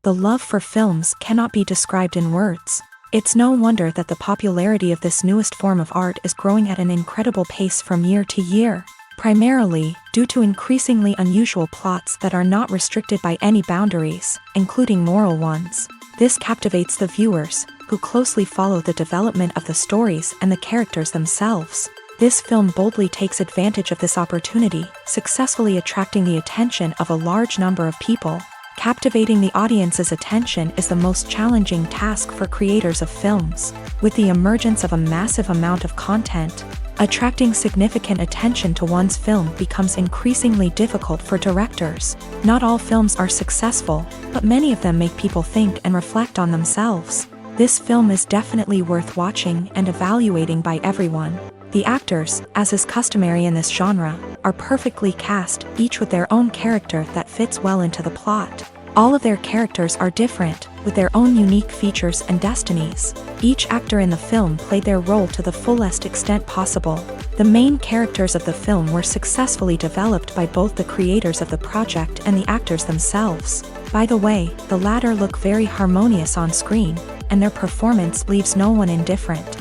The love for films cannot be described in words. It's no wonder that the popularity of this newest form of art is growing at an incredible pace from year to year, primarily due to increasingly unusual plots that are not restricted by any boundaries, including moral ones. This captivates the viewers, who closely follow the development of the stories and the characters themselves. This film boldly takes advantage of this opportunity, successfully attracting the attention of a large number of people. Captivating the audience's attention is the most challenging task for creators of films. With the emergence of a massive amount of content, attracting significant attention to one's film becomes increasingly difficult for directors. Not all films are successful, but many of them make people think and reflect on themselves. This film is definitely worth watching and evaluating by everyone. The actors, as is customary in this genre, are perfectly cast, each with their own character that fits well into the plot. All of their characters are different, with their own unique features and destinies. Each actor in the film played their role to the fullest extent possible. The main characters of the film were successfully developed by both the creators of the project and the actors themselves. By the way, the latter look very harmonious on screen, and their performance leaves no one indifferent.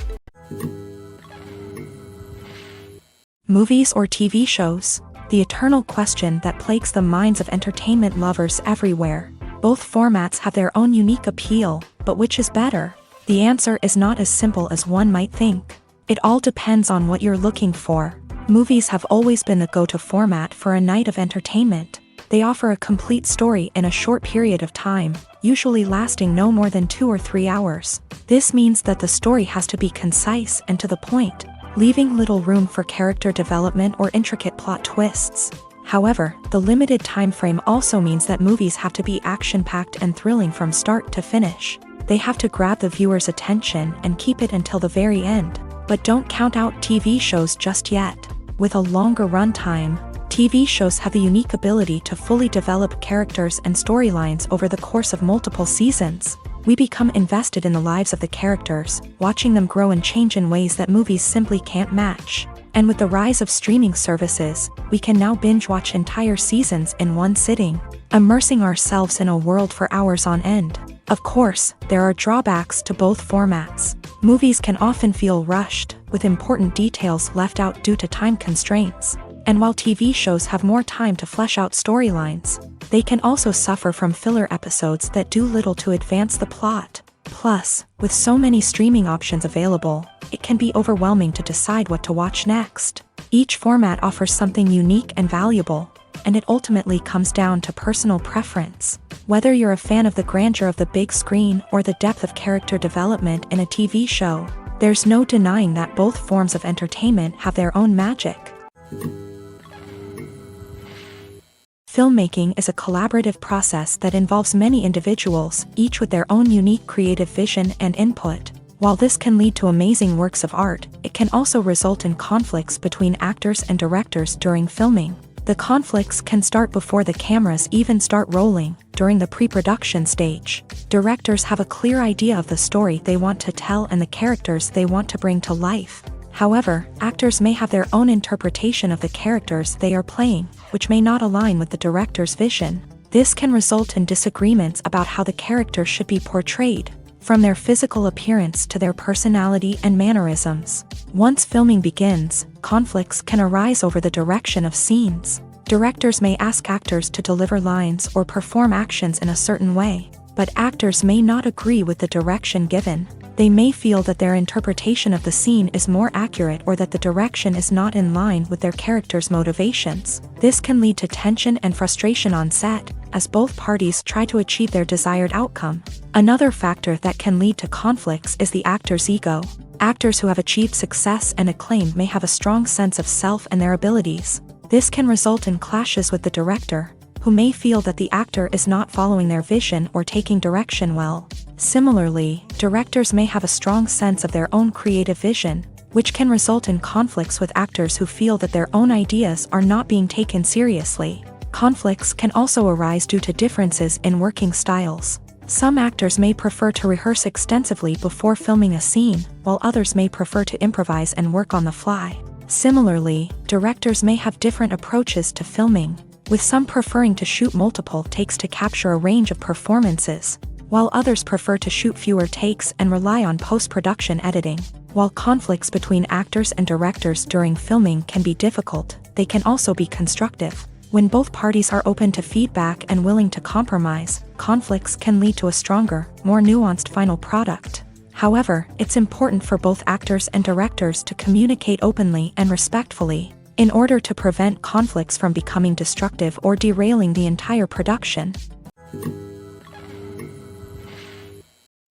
Movies or TV shows? The eternal question that plagues the minds of entertainment lovers everywhere. Both formats have their own unique appeal, but which is better? The answer is not as simple as one might think. It all depends on what you're looking for. Movies have always been the go-to format for a night of entertainment. They offer a complete story in a short period of time, usually lasting no more than 2 or 3 hours. This means that the story has to be concise and to the point, leaving little room for character development or intricate plot twists. However, the limited time frame also means that movies have to be action-packed and thrilling from start to finish. They have to grab the viewer's attention and keep it until the very end. But don't count out TV shows just yet. With a longer runtime, TV shows have the unique ability to fully develop characters and storylines over the course of multiple seasons. We become invested in the lives of the characters, watching them grow and change in ways that movies simply can't match. And with the rise of streaming services, we can now binge-watch entire seasons in one sitting, immersing ourselves in a world for hours on end. Of course, there are drawbacks to both formats. Movies can often feel rushed, with important details left out due to time constraints. And while TV shows have more time to flesh out storylines, they can also suffer from filler episodes that do little to advance the plot. Plus, with so many streaming options available, it can be overwhelming to decide what to watch next. Each format offers something unique and valuable, and it ultimately comes down to personal preference. Whether you're a fan of the grandeur of the big screen or the depth of character development in a TV show, there's no denying that both forms of entertainment have their own magic. Filmmaking is a collaborative process that involves many individuals, each with their own unique creative vision and input. While this can lead to amazing works of art, it can also result in conflicts between actors and directors during filming. The conflicts can start before the cameras even start rolling, during the pre-production stage. Directors have a clear idea of the story they want to tell and the characters they want to bring to life. However, actors may have their own interpretation of the characters they are playing, which may not align with the director's vision. This can result in disagreements about how the characters should be portrayed, from their physical appearance to their personality and mannerisms. Once filming begins, conflicts can arise over the direction of scenes. Directors may ask actors to deliver lines or perform actions in a certain way, but actors may not agree with the direction given. They may feel that their interpretation of the scene is more accurate or that the direction is not in line with their character's motivations. This can lead to tension and frustration on set, as both parties try to achieve their desired outcome. Another factor that can lead to conflicts is the actor's ego. Actors who have achieved success and acclaim may have a strong sense of self and their abilities. This can result in clashes with the director, who may feel that the actor is not following their vision or taking direction well. Similarly, directors may have a strong sense of their own creative vision, which can result in conflicts with actors who feel that their own ideas are not being taken seriously. Conflicts can also arise due to differences in working styles. Some actors may prefer to rehearse extensively before filming a scene, while others may prefer to improvise and work on the fly. Similarly, directors may have different approaches to filming. with some preferring to shoot multiple takes to capture a range of performances, while others prefer to shoot fewer takes and rely on post-production editing. While conflicts between actors and directors during filming can be difficult, they can also be constructive. When both parties are open to feedback and willing to compromise, conflicts can lead to a stronger, more nuanced final product. However, it's important for both actors and directors to communicate openly and respectfully, in order to prevent conflicts from becoming destructive or derailing the entire production.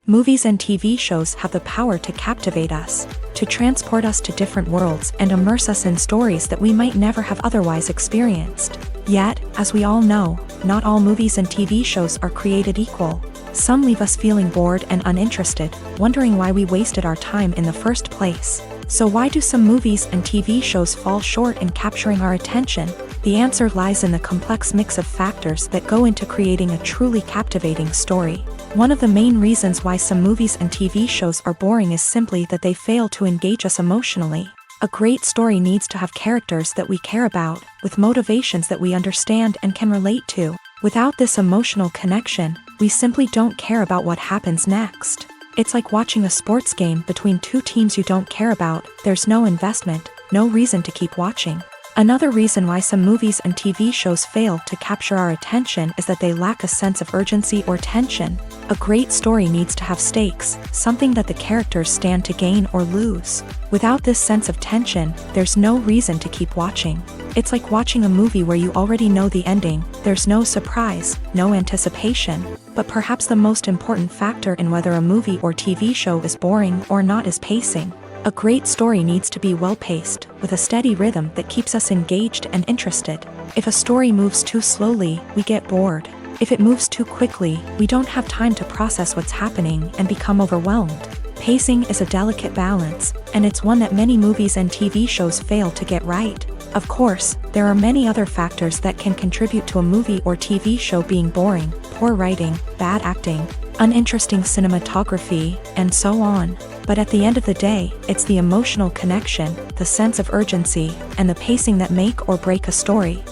Movies and TV shows have the power to captivate us, to transport us to different worlds and immerse us in stories that we might never have otherwise experienced. Yet, as we all know, not all movies and TV shows are created equal. Some leave us feeling bored and uninterested, wondering why we wasted our time in the first place. So why do some movies and TV shows fall short in capturing our attention? The answer lies in the complex mix of factors that go into creating a truly captivating story. One of the main reasons why some movies and TV shows are boring is simply that they fail to engage us emotionally. A great story needs to have characters that we care about, with motivations that we understand and can relate to. Without this emotional connection, we simply don't care about what happens next. It's like watching a sports game between two teams you don't care about. There's no investment, no reason to keep watching. Another reason why some movies and TV shows fail to capture our attention is that they lack a sense of urgency or tension. A great story needs to have stakes, something that the characters stand to gain or lose. Without this sense of tension, there's no reason to keep watching. It's like watching a movie where you already know the ending. There's no surprise, no anticipation. But perhaps the most important factor in whether a movie or TV show is boring or not is pacing. A great story needs to be well-paced, with a steady rhythm that keeps us engaged and interested. If a story moves too slowly, we get bored. If it moves too quickly, we don't have time to process what's happening and become overwhelmed. Pacing is a delicate balance, and it's one that many movies and TV shows fail to get right. Of course, there are many other factors that can contribute to a movie or TV show being boring: poor writing, bad acting, uninteresting cinematography, and so on. But at the end of the day, it's the emotional connection, the sense of urgency, and the pacing that make or break a story.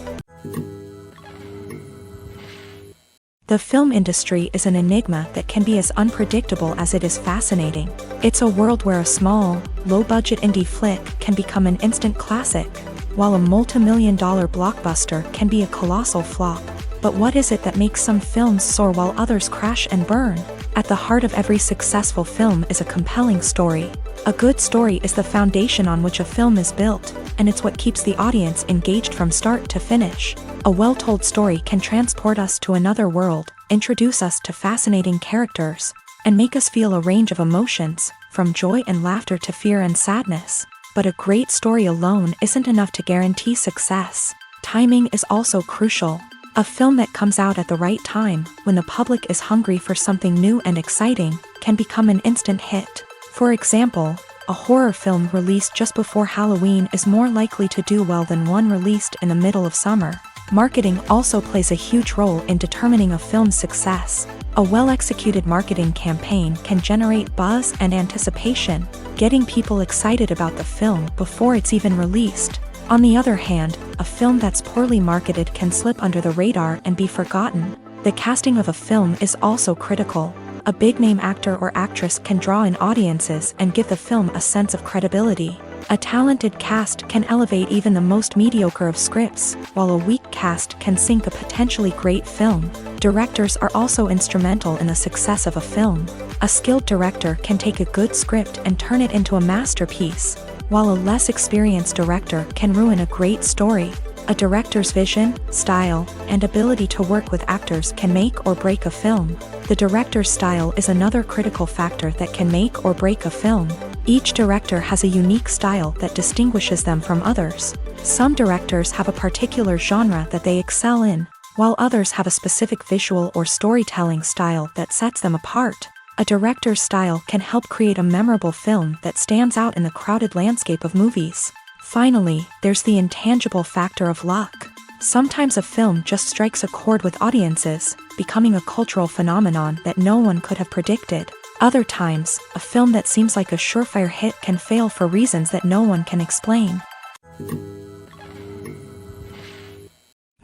The film industry is an enigma that can be as unpredictable as it is fascinating. It's a world where a small, low-budget indie flick can become an instant classic, while a multi-million-dollar blockbuster can be a colossal flop. But what is it that makes some films soar while others crash and burn? At the heart of every successful film is a compelling story. A good story is the foundation on which a film is built, and it's what keeps the audience engaged from start to finish. A well-told story can transport us to another world, introduce us to fascinating characters, and make us feel a range of emotions, from joy and laughter to fear and sadness. But a great story alone isn't enough to guarantee success. Timing is also crucial. A film that comes out at the right time, when the public is hungry for something new and exciting, can become an instant hit. For example, a horror film released just before Halloween is more likely to do well than one released in the middle of summer. Marketing also plays a huge role in determining a film's success. A well-executed marketing campaign can generate buzz and anticipation, getting people excited about the film before it's even released. On the other hand, a film that's poorly marketed can slip under the radar and be forgotten. The casting of a film is also critical. A big-name actor or actress can draw in audiences and give the film a sense of credibility. A talented cast can elevate even the most mediocre of scripts, while a weak cast can sink a potentially great film. Directors are also instrumental in the success of a film. A skilled director can take a good script and turn it into a masterpiece, while a less experienced director can ruin a great story. A director's vision, style, and ability to work with actors can make or break a film. The director's style is another critical factor that can make or break a film. Each director has a unique style that distinguishes them from others. Some directors have a particular genre that they excel in, while others have a specific visual or storytelling style that sets them apart. A director's style can help create a memorable film that stands out in the crowded landscape of movies. Finally, there's the intangible factor of luck. Sometimes a film just strikes a chord with audiences, becoming a cultural phenomenon that no one could have predicted. Other times, a film that seems like a surefire hit can fail for reasons that no one can explain.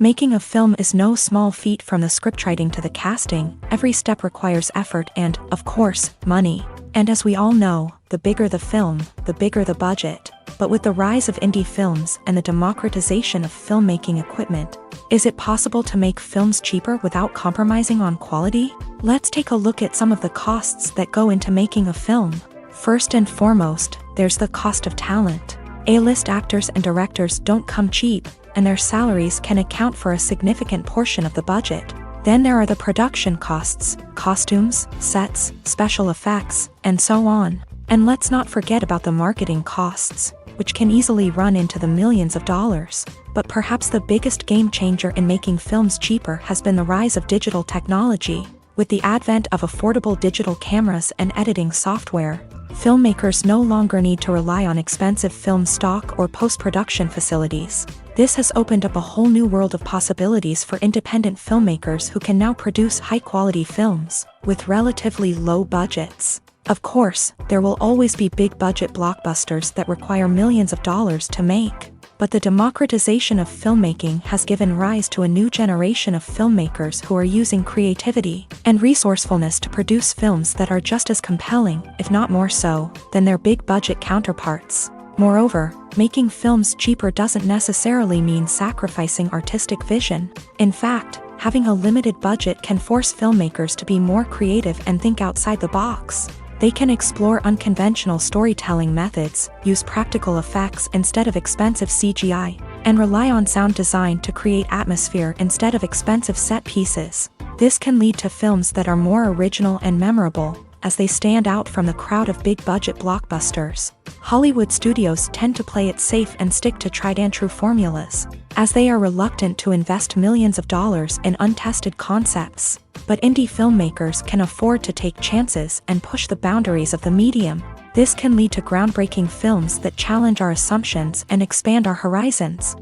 Making a film is no small feat. From the scriptwriting to the casting, every step requires effort and, of course, money. And as we all know, the bigger the film, the bigger the budget. But with the rise of indie films and the democratization of filmmaking equipment, is it possible to make films cheaper without compromising on quality? Let's take a look at some of the costs that go into making a film. First and foremost, there's the cost of talent. A-list actors and directors don't come cheap, and their salaries can account for a significant portion of the budget. Then there are the production costs, costumes, sets, special effects, and so on. And let's not forget about the marketing costs, which can easily run into the millions of dollars. But perhaps the biggest game changer in making films cheaper has been the rise of digital technology. With the advent of affordable digital cameras and editing software, filmmakers no longer need to rely on expensive film stock or post-production facilities. This has opened up a whole new world of possibilities for independent filmmakers who can now produce high-quality films with relatively low budgets. Of course, there will always be big-budget blockbusters that require millions of dollars to make. But the democratization of filmmaking has given rise to a new generation of filmmakers who are using creativity and resourcefulness to produce films that are just as compelling, if not more so, than their big-budget counterparts. Moreover, making films cheaper doesn't necessarily mean sacrificing artistic vision. In fact, having a limited budget can force filmmakers to be more creative and think outside the box. They can explore unconventional storytelling methods, use practical effects instead of expensive CGI, and rely on sound design to create atmosphere instead of expensive set pieces. This can lead to films that are more original and memorable, as they stand out from the crowd of big-budget blockbusters. Hollywood studios tend to play it safe and stick to tried-and-true formulas, as they are reluctant to invest millions of dollars in untested concepts. But indie filmmakers can afford to take chances and push the boundaries of the medium. This can lead to groundbreaking films that challenge our assumptions and expand our horizons.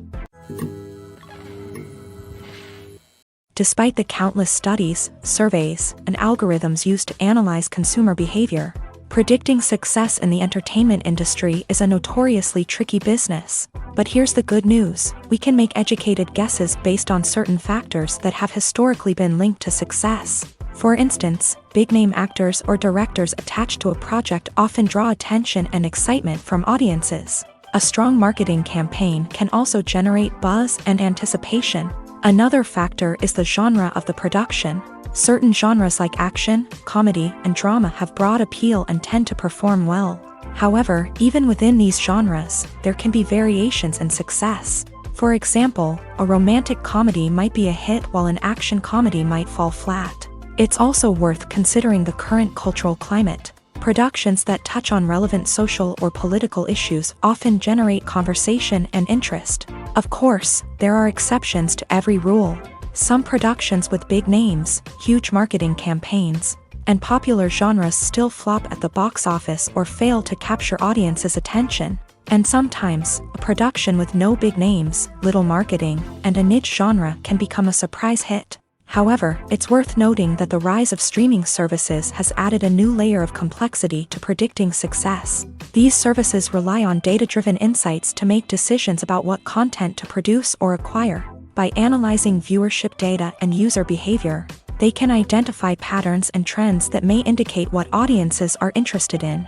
Despite the countless studies, surveys, and algorithms used to analyze consumer behavior, predicting success in the entertainment industry is a notoriously tricky business. But here's the good news: we can make educated guesses based on certain factors that have historically been linked to success. For instance, big-name actors or directors attached to a project often draw attention and excitement from audiences. A strong marketing campaign can also generate buzz and anticipation. Another factor is the genre of the production. Certain genres like action, comedy, and drama have broad appeal and tend to perform well. However, even within these genres, there can be variations in success. For example, a romantic comedy might be a hit while an action comedy might fall flat. It's also worth considering the current cultural climate. Productions that touch on relevant social or political issues often generate conversation and interest. Of course, there are exceptions to every rule. Some productions with big names, huge marketing campaigns, and popular genres still flop at the box office or fail to capture audiences' attention. And sometimes, a production with no big names, little marketing, and a niche genre can become a surprise hit. However, it's worth noting that the rise of streaming services has added a new layer of complexity to predicting success. These services rely on data-driven insights to make decisions about what content to produce or acquire. By analyzing viewership data and user behavior, they can identify patterns and trends that may indicate what audiences are interested in.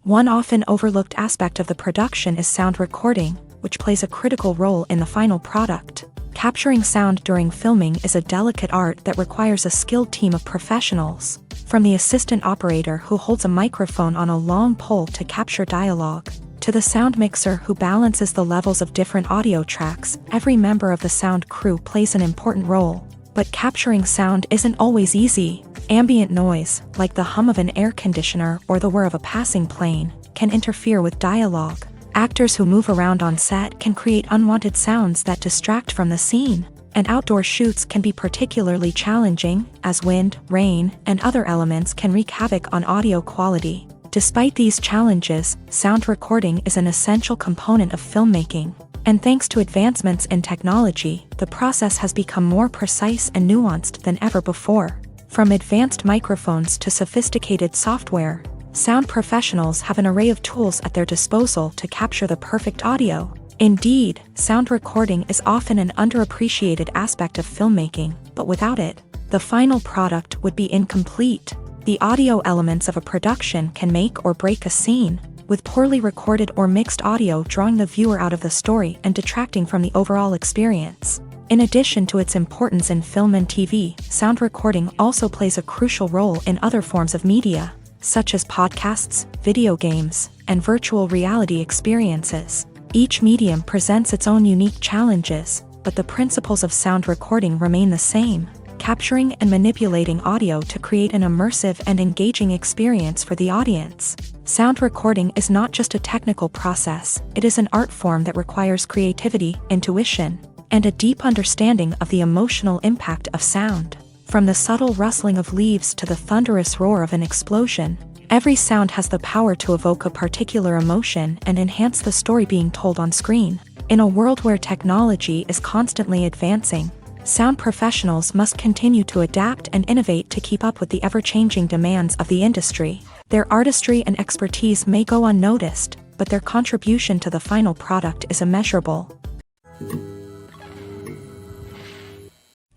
One often overlooked aspect of the production is sound recording, which plays a critical role in the final product. Capturing sound during filming is a delicate art that requires a skilled team of professionals. From the assistant operator who holds a microphone on a long pole to capture dialogue, to the sound mixer who balances the levels of different audio tracks, every member of the sound crew plays an important role. But capturing sound isn't always easy. Ambient noise, like the hum of an air conditioner or the whir of a passing plane, can interfere with dialogue. Actors who move around on set can create unwanted sounds that distract from the scene. And outdoor shoots can be particularly challenging, as wind, rain, and other elements can wreak havoc on audio quality. Despite these challenges, sound recording is an essential component of filmmaking. And thanks to advancements in technology, the process has become more precise and nuanced than ever before. From advanced microphones to sophisticated software, sound professionals have an array of tools at their disposal to capture the perfect audio. Indeed, sound recording is often an underappreciated aspect of filmmaking, but without it, the final product would be incomplete. The audio elements of a production can make or break a scene, with poorly recorded or mixed audio drawing the viewer out of the story and detracting from the overall experience. In addition to its importance in film and TV, sound recording also plays a crucial role in other forms of media, such as podcasts, video games, and virtual reality experiences. Each medium presents its own unique challenges, but the principles of sound recording remain the same, capturing and manipulating audio to create an immersive and engaging experience for the audience. Sound recording is not just a technical process, it is an art form that requires creativity, intuition, and a deep understanding of the emotional impact of sound. From the subtle rustling of leaves to the thunderous roar of an explosion, every sound has the power to evoke a particular emotion and enhance the story being told on screen. In a world where technology is constantly advancing, sound professionals must continue to adapt and innovate to keep up with the ever-changing demands of the industry. Their artistry and expertise may go unnoticed, but their contribution to the final product is immeasurable.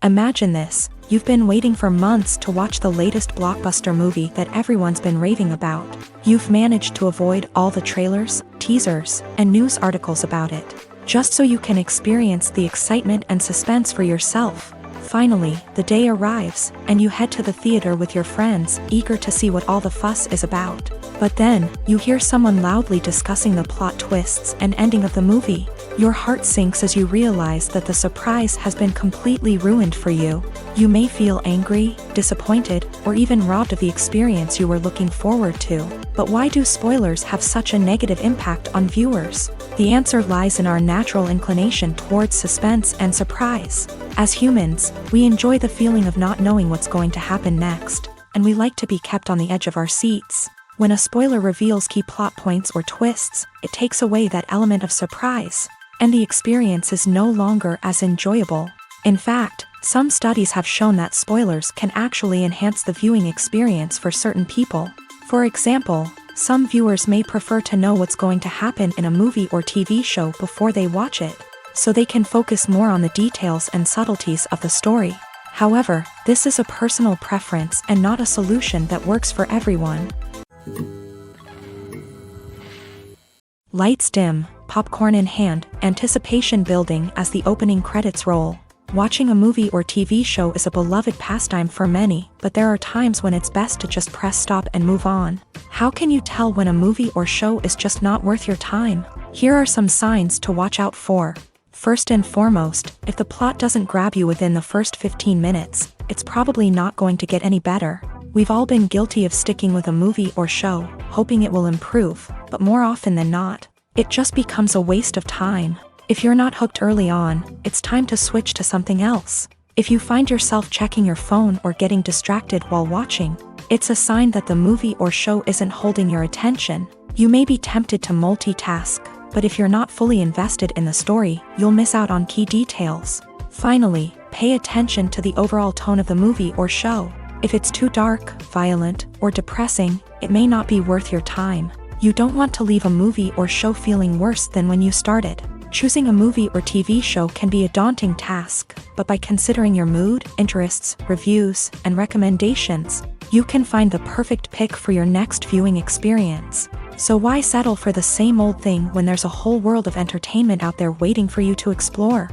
Imagine this: you've been waiting for months to watch the latest blockbuster movie that everyone's been raving about. You've managed to avoid all the trailers, teasers, and news articles about it, just so you can experience the excitement and suspense for yourself. Finally, the day arrives, and you head to the theater with your friends, eager to see what all the fuss is about. But then, you hear someone loudly discussing the plot twists and ending of the movie. Your heart sinks as you realize that the surprise has been completely ruined for you. You may feel angry, disappointed, or even robbed of the experience you were looking forward to. But why do spoilers have such a negative impact on viewers? The answer lies in our natural inclination towards suspense and surprise. As humans, we enjoy the feeling of not knowing what's going to happen next, and we like to be kept on the edge of our seats. When a spoiler reveals key plot points or twists, it takes away that element of surprise, and the experience is no longer as enjoyable. In fact, some studies have shown that spoilers can actually enhance the viewing experience for certain people. For example, some viewers may prefer to know what's going to happen in a movie or TV show before they watch it, so they can focus more on the details and subtleties of the story. However, this is a personal preference and not a solution that works for everyone. Lights dim, popcorn in hand, anticipation building as the opening credits roll. Watching a movie or TV show is a beloved pastime for many, but there are times when it's best to just press stop and move on. How can you tell when a movie or show is just not worth your time? Here are some signs to watch out for. First and foremost, if the plot doesn't grab you within the first 15 minutes, it's probably not going to get any better. We've all been guilty of sticking with a movie or show, hoping it will improve, but more often than not, it just becomes a waste of time. If you're not hooked early on, it's time to switch to something else. If you find yourself checking your phone or getting distracted while watching, it's a sign that the movie or show isn't holding your attention. You may be tempted to multitask, but if you're not fully invested in the story, you'll miss out on key details. Finally, pay attention to the overall tone of the movie or show. If it's too dark, violent, or depressing, it may not be worth your time. You don't want to leave a movie or show feeling worse than when you started. Choosing a movie or TV show can be a daunting task, but by considering your mood, interests, reviews, and recommendations, you can find the perfect pick for your next viewing experience. So why settle for the same old thing when there's a whole world of entertainment out there waiting for you to explore?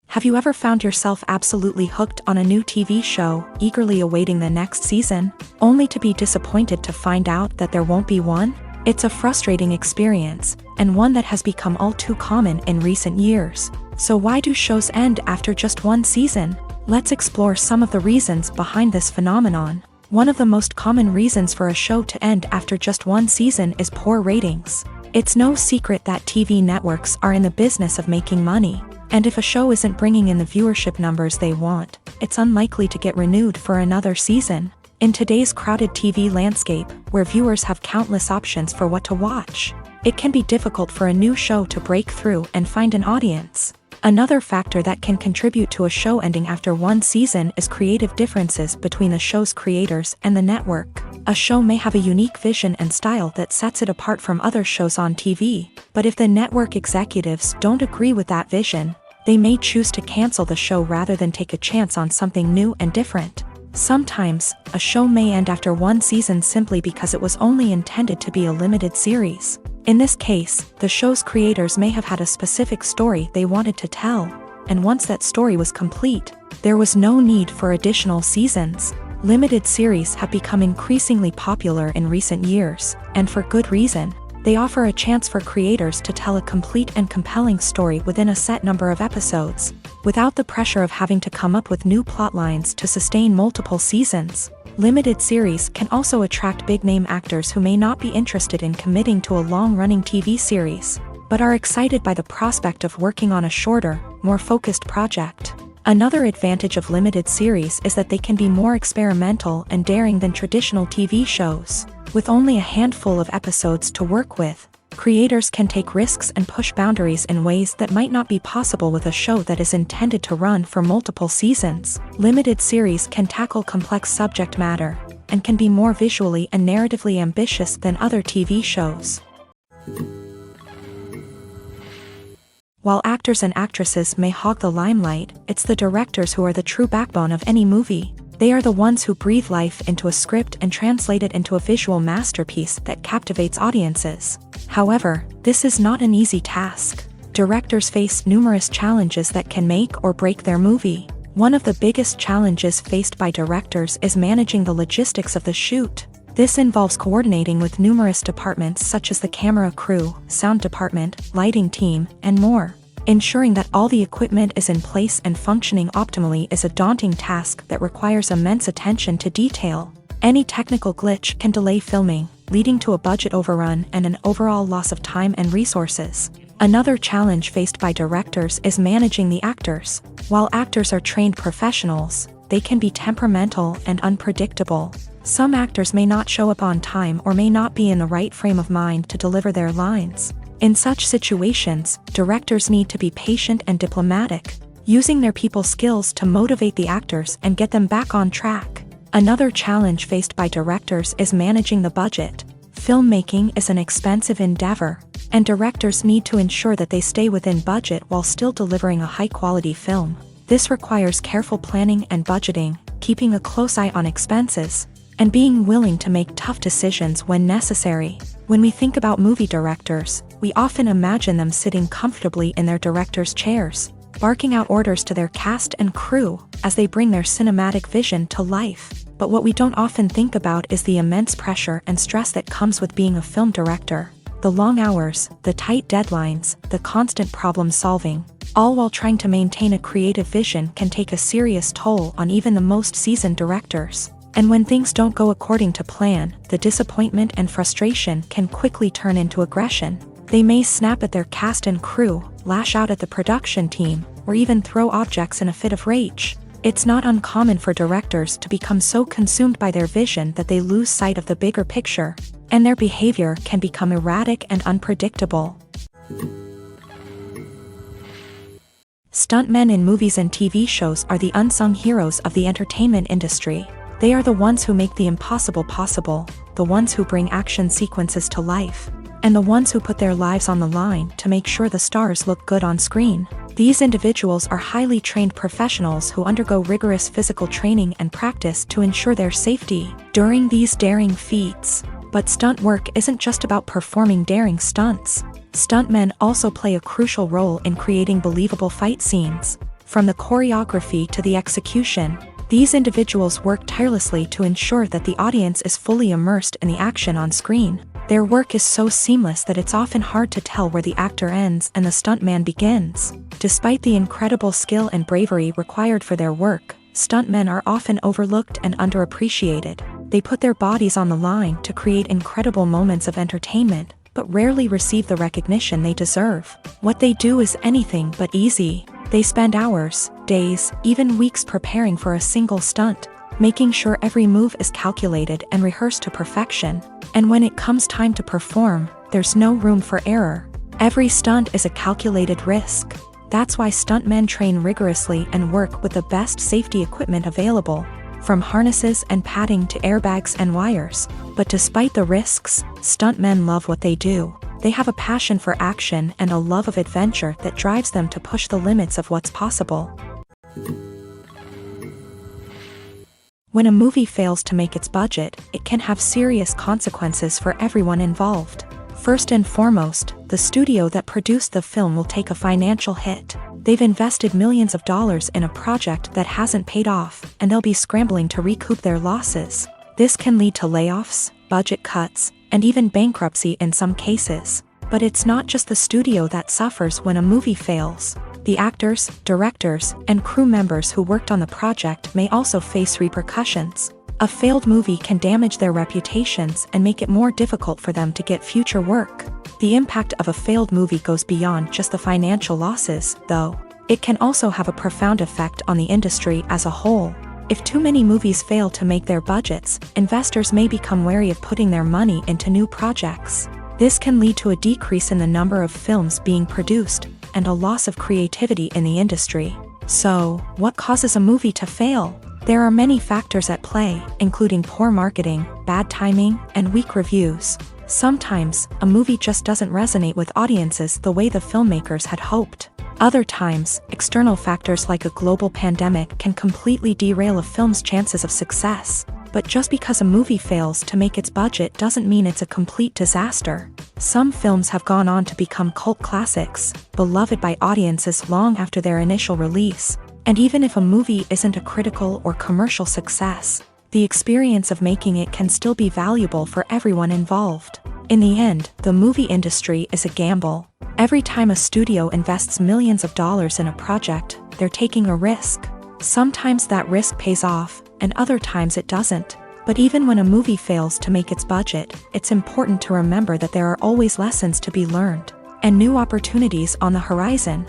Have you ever found yourself absolutely hooked on a new TV show, eagerly awaiting the next season, only to be disappointed to find out that there won't be one? It's a frustrating experience, and one that has become all too common in recent years. So why do shows end after just one season? Let's explore some of the reasons behind this phenomenon. One of the most common reasons for a show to end after just one season is poor ratings. It's no secret that TV networks are in the business of making money, and if a show isn't bringing in the viewership numbers they want, it's unlikely to get renewed for another season. In today's crowded TV landscape, where viewers have countless options for what to watch, it can be difficult for a new show to break through and find an audience. Another factor that can contribute to a show ending after one season is creative differences between the show's creators and the network. A show may have a unique vision and style that sets it apart from other shows on TV, but if the network executives don't agree with that vision, they may choose to cancel the show rather than take a chance on something new and different. Sometimes, a show may end after one season simply because it was only intended to be a limited series. In this case, the show's creators may have had a specific story they wanted to tell, and once that story was complete, there was no need for additional seasons. Limited series have become increasingly popular in recent years, and for good reason. They offer a chance for creators to tell a complete and compelling story within a set number of episodes, without the pressure of having to come up with new plotlines to sustain multiple seasons. Limited series can also attract big-name actors who may not be interested in committing to a long-running TV series, but are excited by the prospect of working on a shorter, more focused project. Another advantage of limited series is that they can be more experimental and daring than traditional TV shows. With only a handful of episodes to work with, creators can take risks and push boundaries in ways that might not be possible with a show that is intended to run for multiple seasons. Limited series can tackle complex subject matter, and can be more visually and narratively ambitious than other TV shows. While actors and actresses may hog the limelight, it's the directors who are the true backbone of any movie. They are the ones who breathe life into a script and translate it into a visual masterpiece that captivates audiences. However, this is not an easy task. Directors face numerous challenges that can make or break their movie. One of the biggest challenges faced by directors is managing the logistics of the shoot. This involves coordinating with numerous departments such as the camera crew, sound department, lighting team, and more. Ensuring that all the equipment is in place and functioning optimally is a daunting task that requires immense attention to detail. Any technical glitch can delay filming, leading to a budget overrun and an overall loss of time and resources. Another challenge faced by directors is managing the actors. While actors are trained professionals, they can be temperamental and unpredictable. Some actors may not show up on time or may not be in the right frame of mind to deliver their lines. In such situations, directors need to be patient and diplomatic, using their people skills to motivate the actors and get them back on track. Another challenge faced by directors is managing the budget. Filmmaking is an expensive endeavor, and directors need to ensure that they stay within budget while still delivering a high-quality film. This requires careful planning and budgeting, keeping a close eye on expenses, and being willing to make tough decisions when necessary. When we think about movie directors, we often imagine them sitting comfortably in their director's chairs, barking out orders to their cast and crew as they bring their cinematic vision to life. But what we don't often think about is the immense pressure and stress that comes with being a film director. The long hours, the tight deadlines, the constant problem solving, all while trying to maintain a creative vision can take a serious toll on even the most seasoned directors. And when things don't go according to plan, the disappointment and frustration can quickly turn into aggression. They may snap at their cast and crew, lash out at the production team, or even throw objects in a fit of rage. It's not uncommon for directors to become so consumed by their vision that they lose sight of the bigger picture, and their behavior can become erratic and unpredictable. Stuntmen in movies and TV shows are the unsung heroes of the entertainment industry. They are the ones who make the impossible possible, the ones who bring action sequences to life, and the ones who put their lives on the line to make sure the stars look good on screen. These individuals are highly trained professionals who undergo rigorous physical training and practice to ensure their safety during these daring feats. But stunt work isn't just about performing daring stunts. Stuntmen also play a crucial role in creating believable fight scenes. From the choreography to the execution, these individuals work tirelessly to ensure that the audience is fully immersed in the action on screen. Their work is so seamless that it's often hard to tell where the actor ends and the stuntman begins. Despite the incredible skill and bravery required for their work, stuntmen are often overlooked and underappreciated. They put their bodies on the line to create incredible moments of entertainment, but rarely receive the recognition they deserve. What they do is anything but easy. They spend hours, days, even weeks preparing for a single stunt, making sure every move is calculated and rehearsed to perfection. And when it comes time to perform, there's no room for error. Every stunt is a calculated risk. That's why stuntmen train rigorously and work with the best safety equipment available, from harnesses and padding to airbags and wires. But despite the risks, stuntmen love what they do. They have a passion for action and a love of adventure that drives them to push the limits of what's possible. When a movie fails to make its budget, it can have serious consequences for everyone involved. First and foremost, the studio that produced the film will take a financial hit. They've invested millions of dollars in a project that hasn't paid off, and they'll be scrambling to recoup their losses. This can lead to layoffs, budget cuts, and even bankruptcy in some cases. But it's not just the studio that suffers when a movie fails. The actors, directors, and crew members who worked on the project may also face repercussions. A failed movie can damage their reputations and make it more difficult for them to get future work. The impact of a failed movie goes beyond just the financial losses, though. It can also have a profound effect on the industry as a whole. If too many movies fail to make their budgets, investors may become wary of putting their money into new projects. This can lead to a decrease in the number of films being produced, and a loss of creativity in the industry. So, what causes a movie to fail? There are many factors at play, including poor marketing, bad timing, and weak reviews. Sometimes, a movie just doesn't resonate with audiences the way the filmmakers had hoped. Other times, external factors like a global pandemic can completely derail a film's chances of success. But just because a movie fails to make its budget doesn't mean it's a complete disaster. Some films have gone on to become cult classics, beloved by audiences long after their initial release. And even if a movie isn't a critical or commercial success, the experience of making it can still be valuable for everyone involved. In the end, the movie industry is a gamble. Every time a studio invests millions of dollars in a project, they're taking a risk. Sometimes that risk pays off, and other times it doesn't. But even when a movie fails to make its budget, it's important to remember that there are always lessons to be learned, and new opportunities on the horizon.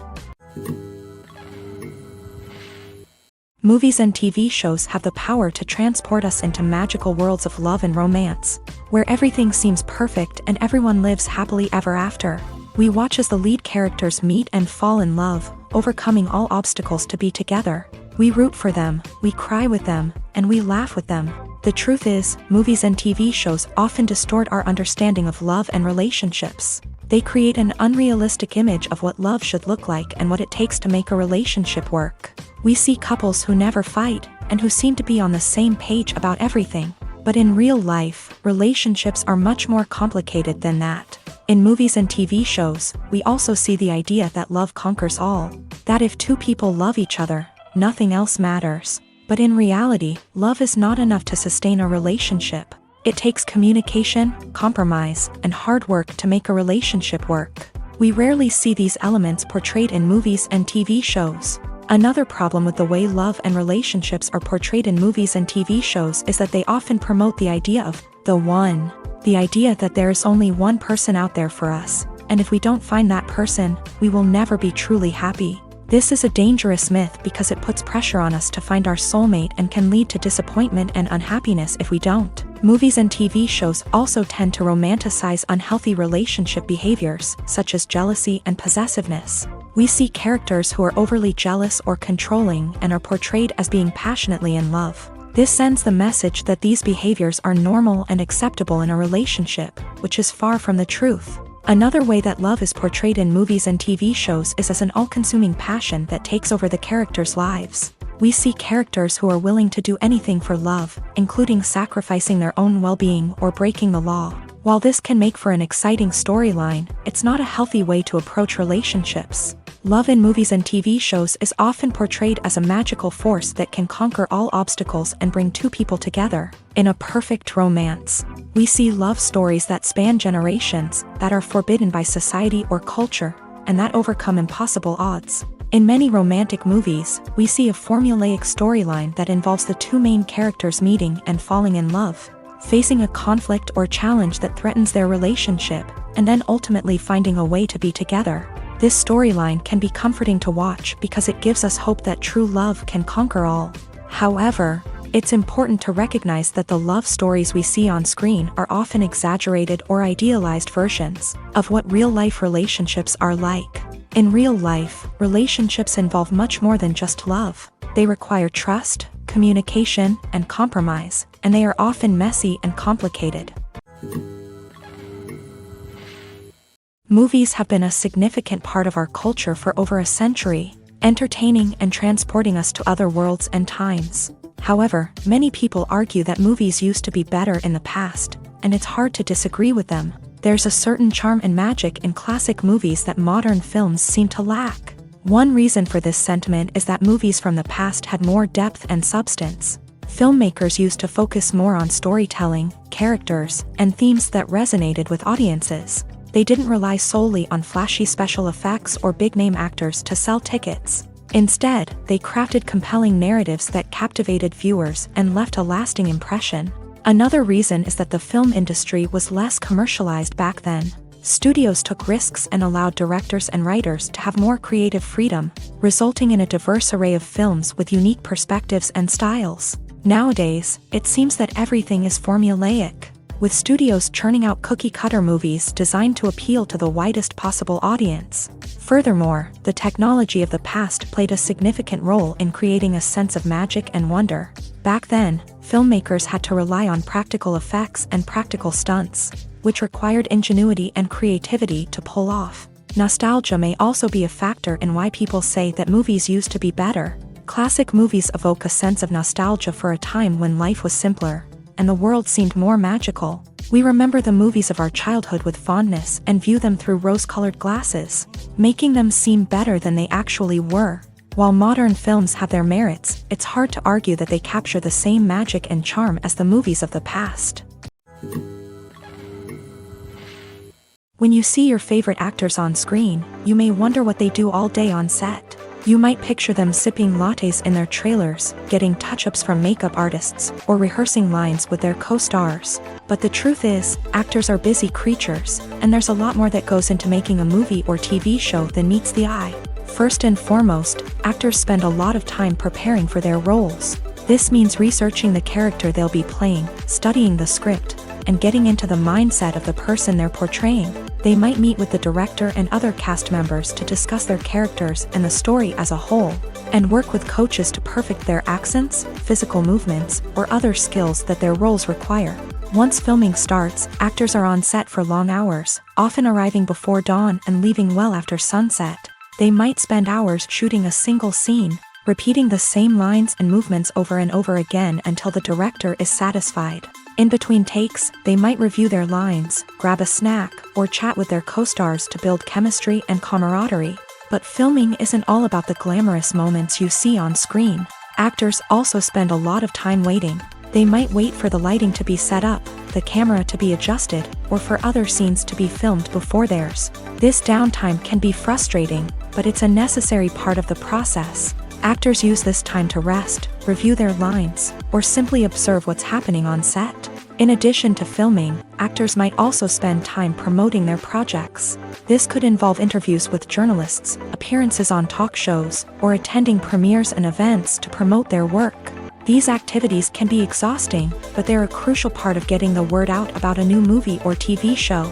Movies and TV shows have the power to transport us into magical worlds of love and romance, where everything seems perfect and everyone lives happily ever after. We watch as the lead characters meet and fall in love, overcoming all obstacles to be together. We root for them, we cry with them, and we laugh with them. The truth is, movies and TV shows often distort our understanding of love and relationships. They create an unrealistic image of what love should look like and what it takes to make a relationship work. We see couples who never fight, and who seem to be on the same page about everything. But in real life, relationships are much more complicated than that. In movies and TV shows, we also see the idea that love conquers all. That if two people love each other, nothing else matters. But in reality, love is not enough to sustain a relationship. It takes communication, compromise, and hard work to make a relationship work. We rarely see these elements portrayed in movies and TV shows. Another problem with the way love and relationships are portrayed in movies and TV shows is that they often promote the idea of the one. The idea that there is only one person out there for us, and if we don't find that person, we will never be truly happy. This is a dangerous myth because it puts pressure on us to find our soulmate and can lead to disappointment and unhappiness if we don't. Movies and TV shows also tend to romanticize unhealthy relationship behaviors, such as jealousy and possessiveness. We see characters who are overly jealous or controlling and are portrayed as being passionately in love. This sends the message that these behaviors are normal and acceptable in a relationship, which is far from the truth. Another way that love is portrayed in movies and TV shows is as an all-consuming passion that takes over the characters' lives. We see characters who are willing to do anything for love, including sacrificing their own well-being or breaking the law. While this can make for an exciting storyline, it's not a healthy way to approach relationships. Love in movies and TV shows is often portrayed as a magical force that can conquer all obstacles and bring two people together. In a perfect romance, we see love stories that span generations, that are forbidden by society or culture, and that overcome impossible odds. In many romantic movies, we see a formulaic storyline that involves the two main characters meeting and falling in love, facing a conflict or challenge that threatens their relationship, and then ultimately finding a way to be together. This storyline can be comforting to watch because it gives us hope that true love can conquer all. However, it's important to recognize that the love stories we see on screen are often exaggerated or idealized versions of what real-life relationships are like. In real life, relationships involve much more than just love. They require trust, communication, and compromise, and they are often messy and complicated. Movies have been a significant part of our culture for over a century, entertaining and transporting us to other worlds and times. However, many people argue that movies used to be better in the past, and it's hard to disagree with them. There's a certain charm and magic in classic movies that modern films seem to lack. One reason for this sentiment is that movies from the past had more depth and substance. Filmmakers used to focus more on storytelling, characters, and themes that resonated with audiences. They didn't rely solely on flashy special effects or big-name actors to sell tickets. Instead, they crafted compelling narratives that captivated viewers and left a lasting impression. Another reason is that the film industry was less commercialized back then. Studios took risks and allowed directors and writers to have more creative freedom, resulting in a diverse array of films with unique perspectives and styles. Nowadays, it seems that everything is formulaic, with studios churning out cookie-cutter movies designed to appeal to the widest possible audience. Furthermore, the technology of the past played a significant role in creating a sense of magic and wonder. Back then, filmmakers had to rely on practical effects and practical stunts, which required ingenuity and creativity to pull off. Nostalgia may also be a factor in why people say that movies used to be better. Classic movies evoke a sense of nostalgia for a time when life was simpler, and the world seemed more magical. We remember the movies of our childhood with fondness and view them through rose-colored glasses, making them seem better than they actually were. While modern films have their merits, it's hard to argue that they capture the same magic and charm as the movies of the past. When you see your favorite actors on screen, you may wonder what they do all day on set. You might picture them sipping lattes in their trailers, getting touch-ups from makeup artists, or rehearsing lines with their co-stars. But the truth is, actors are busy creatures, and there's a lot more that goes into making a movie or TV show than meets the eye. First and foremost, actors spend a lot of time preparing for their roles. This means researching the character they'll be playing, studying the script, and getting into the mindset of the person they're portraying. They might meet with the director and other cast members to discuss their characters and the story as a whole, and work with coaches to perfect their accents, physical movements, or other skills that their roles require. Once filming starts, actors are on set for long hours, often arriving before dawn and leaving well after sunset. They might spend hours shooting a single scene, repeating the same lines and movements over and over again until the director is satisfied. In between takes, they might review their lines, grab a snack, or chat with their co-stars to build chemistry and camaraderie. But filming isn't all about the glamorous moments you see on screen. Actors also spend a lot of time waiting. They might wait for the lighting to be set up, the camera to be adjusted, or for other scenes to be filmed before theirs. This downtime can be frustrating, but it's a necessary part of the process. Actors use this time to rest, review their lines, or simply observe what's happening on set. In addition to filming, actors might also spend time promoting their projects. This could involve interviews with journalists, appearances on talk shows, or attending premieres and events to promote their work. These activities can be exhausting, but they're a crucial part of getting the word out about a new movie or TV show.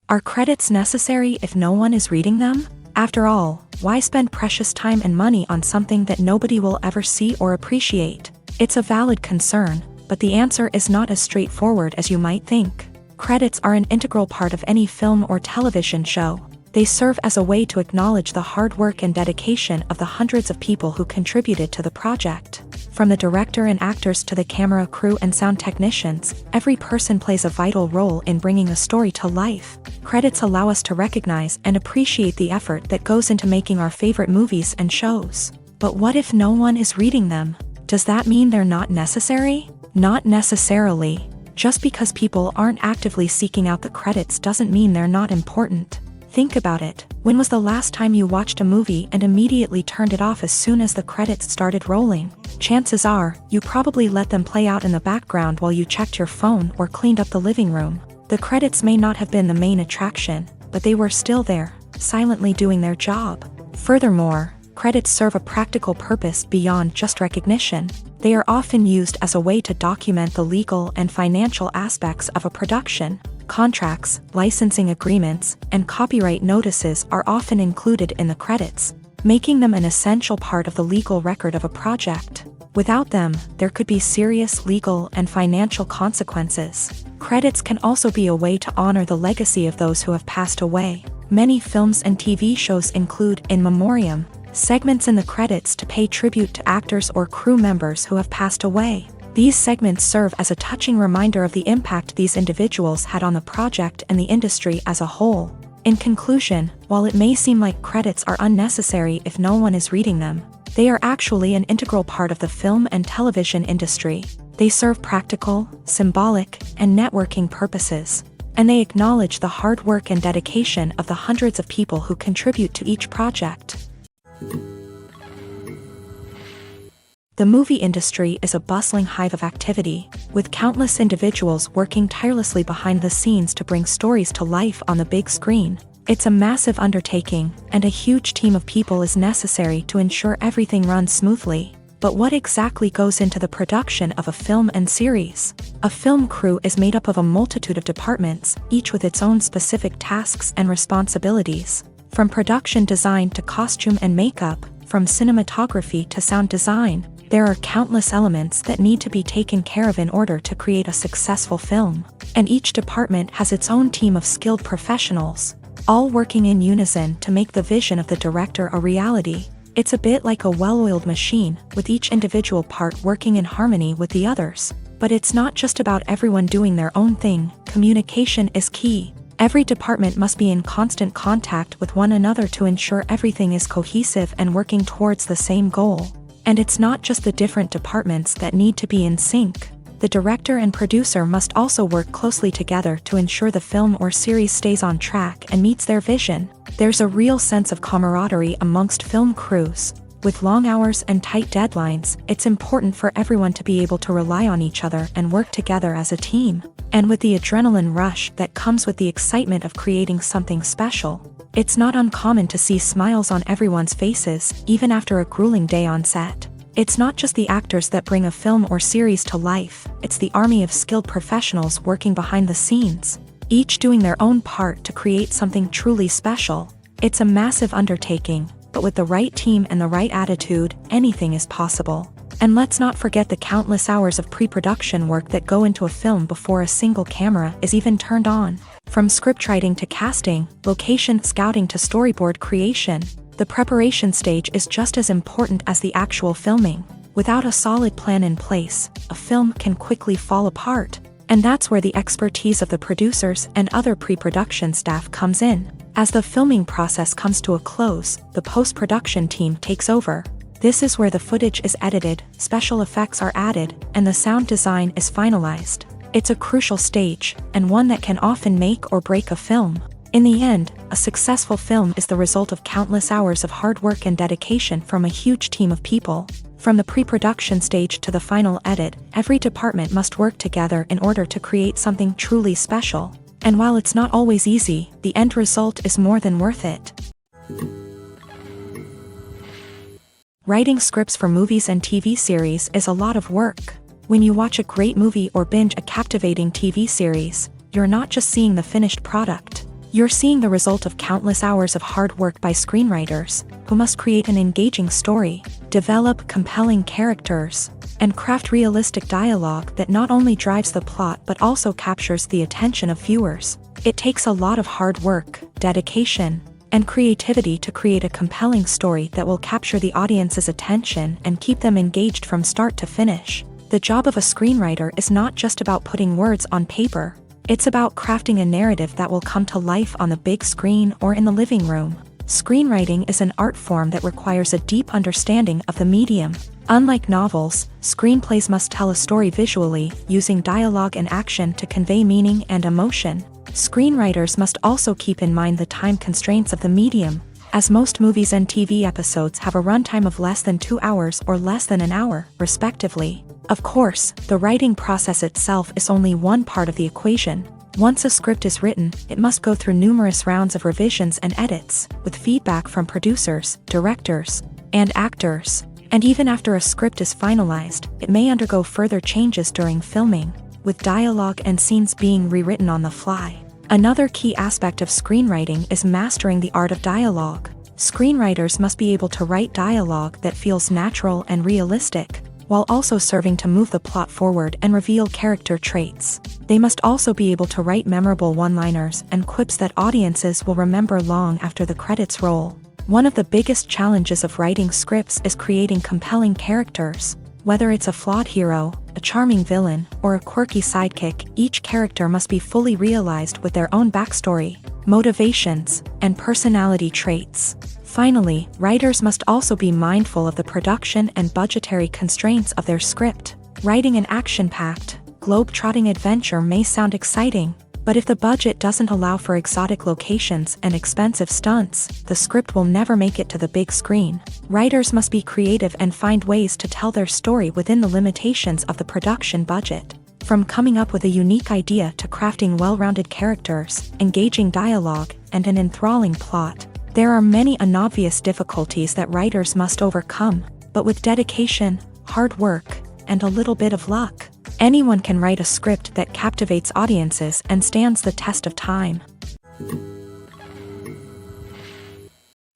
Are credits necessary if no one is reading them? After all, why spend precious time and money on something that nobody will ever see or appreciate? It's a valid concern, but the answer is not as straightforward as you might think. Credits are an integral part of any film or television show. They serve as a way to acknowledge the hard work and dedication of the hundreds of people who contributed to the project. From the director and actors to the camera crew and sound technicians, every person plays a vital role in bringing a story to life. Credits allow us to recognize and appreciate the effort that goes into making our favorite movies and shows. But what if no one is reading them? Does that mean they're not necessary? Not necessarily. Just because people aren't actively seeking out the credits doesn't mean they're not important. Think about it. When was the last time you watched a movie and immediately turned it off as soon as the credits started rolling? Chances are, you probably let them play out in the background while you checked your phone or cleaned up the living room. The credits may not have been the main attraction, but they were still there, silently doing their job. Furthermore, credits serve a practical purpose beyond just recognition. They are often used as a way to document the legal and financial aspects of a production. Contracts, licensing agreements, and copyright notices are often included in the credits, making them an essential part of the legal record of a project. Without them, there could be serious legal and financial consequences. Credits can also be a way to honor the legacy of those who have passed away. Many films and TV shows include in memoriam segments in the credits to pay tribute to actors or crew members who have passed away. These segments serve as a touching reminder of the impact these individuals had on the project and the industry as a whole. In conclusion, while it may seem like credits are unnecessary if no one is reading them, they are actually an integral part of the film and television industry. They serve practical, symbolic, and networking purposes, and they acknowledge the hard work and dedication of the hundreds of people who contribute to each project. The movie industry is a bustling hive of activity, with countless individuals working tirelessly behind the scenes to bring stories to life on the big screen. It's a massive undertaking, and a huge team of people is necessary to ensure everything runs smoothly. But what exactly goes into the production of a film and series? A film crew is made up of a multitude of departments, each with its own specific tasks and responsibilities. From production design to costume and makeup, from cinematography to sound design, there are countless elements that need to be taken care of in order to create a successful film. And each department has its own team of skilled professionals, all working in unison to make the vision of the director a reality. It's a bit like a well-oiled machine, with each individual part working in harmony with the others. But it's not just about everyone doing their own thing. Communication is key. Every department must be in constant contact with one another to ensure everything is cohesive and working towards the same goal. And it's not just the different departments that need to be in sync. The director and producer must also work closely together to ensure the film or series stays on track and meets their vision. There's a real sense of camaraderie amongst film crews. With long hours and tight deadlines, it's important for everyone to be able to rely on each other and work together as a team. And with the adrenaline rush that comes with the excitement of creating something special, it's not uncommon to see smiles on everyone's faces, even after a grueling day on set. It's not just the actors that bring a film or series to life, it's the army of skilled professionals working behind the scenes, each doing their own part to create something truly special. It's a massive undertaking, but with the right team and the right attitude, anything is possible. And let's not forget the countless hours of pre-production work that go into a film before a single camera is even turned on. From scriptwriting to casting, location scouting to storyboard creation, the preparation stage is just as important as the actual filming. Without a solid plan in place, a film can quickly fall apart. And that's where the expertise of the producers and other pre-production staff comes in. As the filming process comes to a close, the post-production team takes over. This is where the footage is edited, special effects are added, and the sound design is finalized. It's a crucial stage, and one that can often make or break a film. In the end, a successful film is the result of countless hours of hard work and dedication from a huge team of people. From the pre-production stage to the final edit, every department must work together in order to create something truly special. And while it's not always easy, the end result is more than worth it. Writing scripts for movies and TV series is a lot of work. When you watch a great movie or binge a captivating TV series, you're not just seeing the finished product. You're seeing the result of countless hours of hard work by screenwriters, who must create an engaging story, develop compelling characters, and craft realistic dialogue that not only drives the plot but also captures the attention of viewers. It takes a lot of hard work, dedication, and creativity to create a compelling story that will capture the audience's attention and keep them engaged from start to finish. The job of a screenwriter is not just about putting words on paper. It's about crafting a narrative that will come to life on the big screen or in the living room. Screenwriting is an art form that requires a deep understanding of the medium. Unlike novels, screenplays must tell a story visually, using dialogue and action to convey meaning and emotion. Screenwriters must also keep in mind the time constraints of the medium, as most movies and TV episodes have a runtime of less than 2 hours or less than an hour, respectively. Of course, the writing process itself is only one part of the equation. Once a script is written, it must go through numerous rounds of revisions and edits, with feedback from producers, directors, and actors. And even after a script is finalized, it may undergo further changes during filming. with dialogue and scenes being rewritten on the fly. Another key aspect of screenwriting is mastering the art of dialogue. Screenwriters must be able to write dialogue that feels natural and realistic, while also serving to move the plot forward and reveal character traits. They must also be able to write memorable one-liners and quips that audiences will remember long after the credits roll. One of the biggest challenges of writing scripts is creating compelling characters. Whether it's a flawed hero, a charming villain, or a quirky sidekick, each character must be fully realized with their own backstory, motivations, and personality traits. Finally, writers must also be mindful of the production and budgetary constraints of their script. Writing an action-packed, globe-trotting adventure may sound exciting, but if the budget doesn't allow for exotic locations and expensive stunts, the script will never make it to the big screen. Writers must be creative and find ways to tell their story within the limitations of the production budget. From coming up with a unique idea to crafting well-rounded characters, engaging dialogue, and an enthralling plot, there are many unobvious difficulties that writers must overcome, but with dedication, hard work, and a little bit of luck, anyone can write a script that captivates audiences and stands the test of time.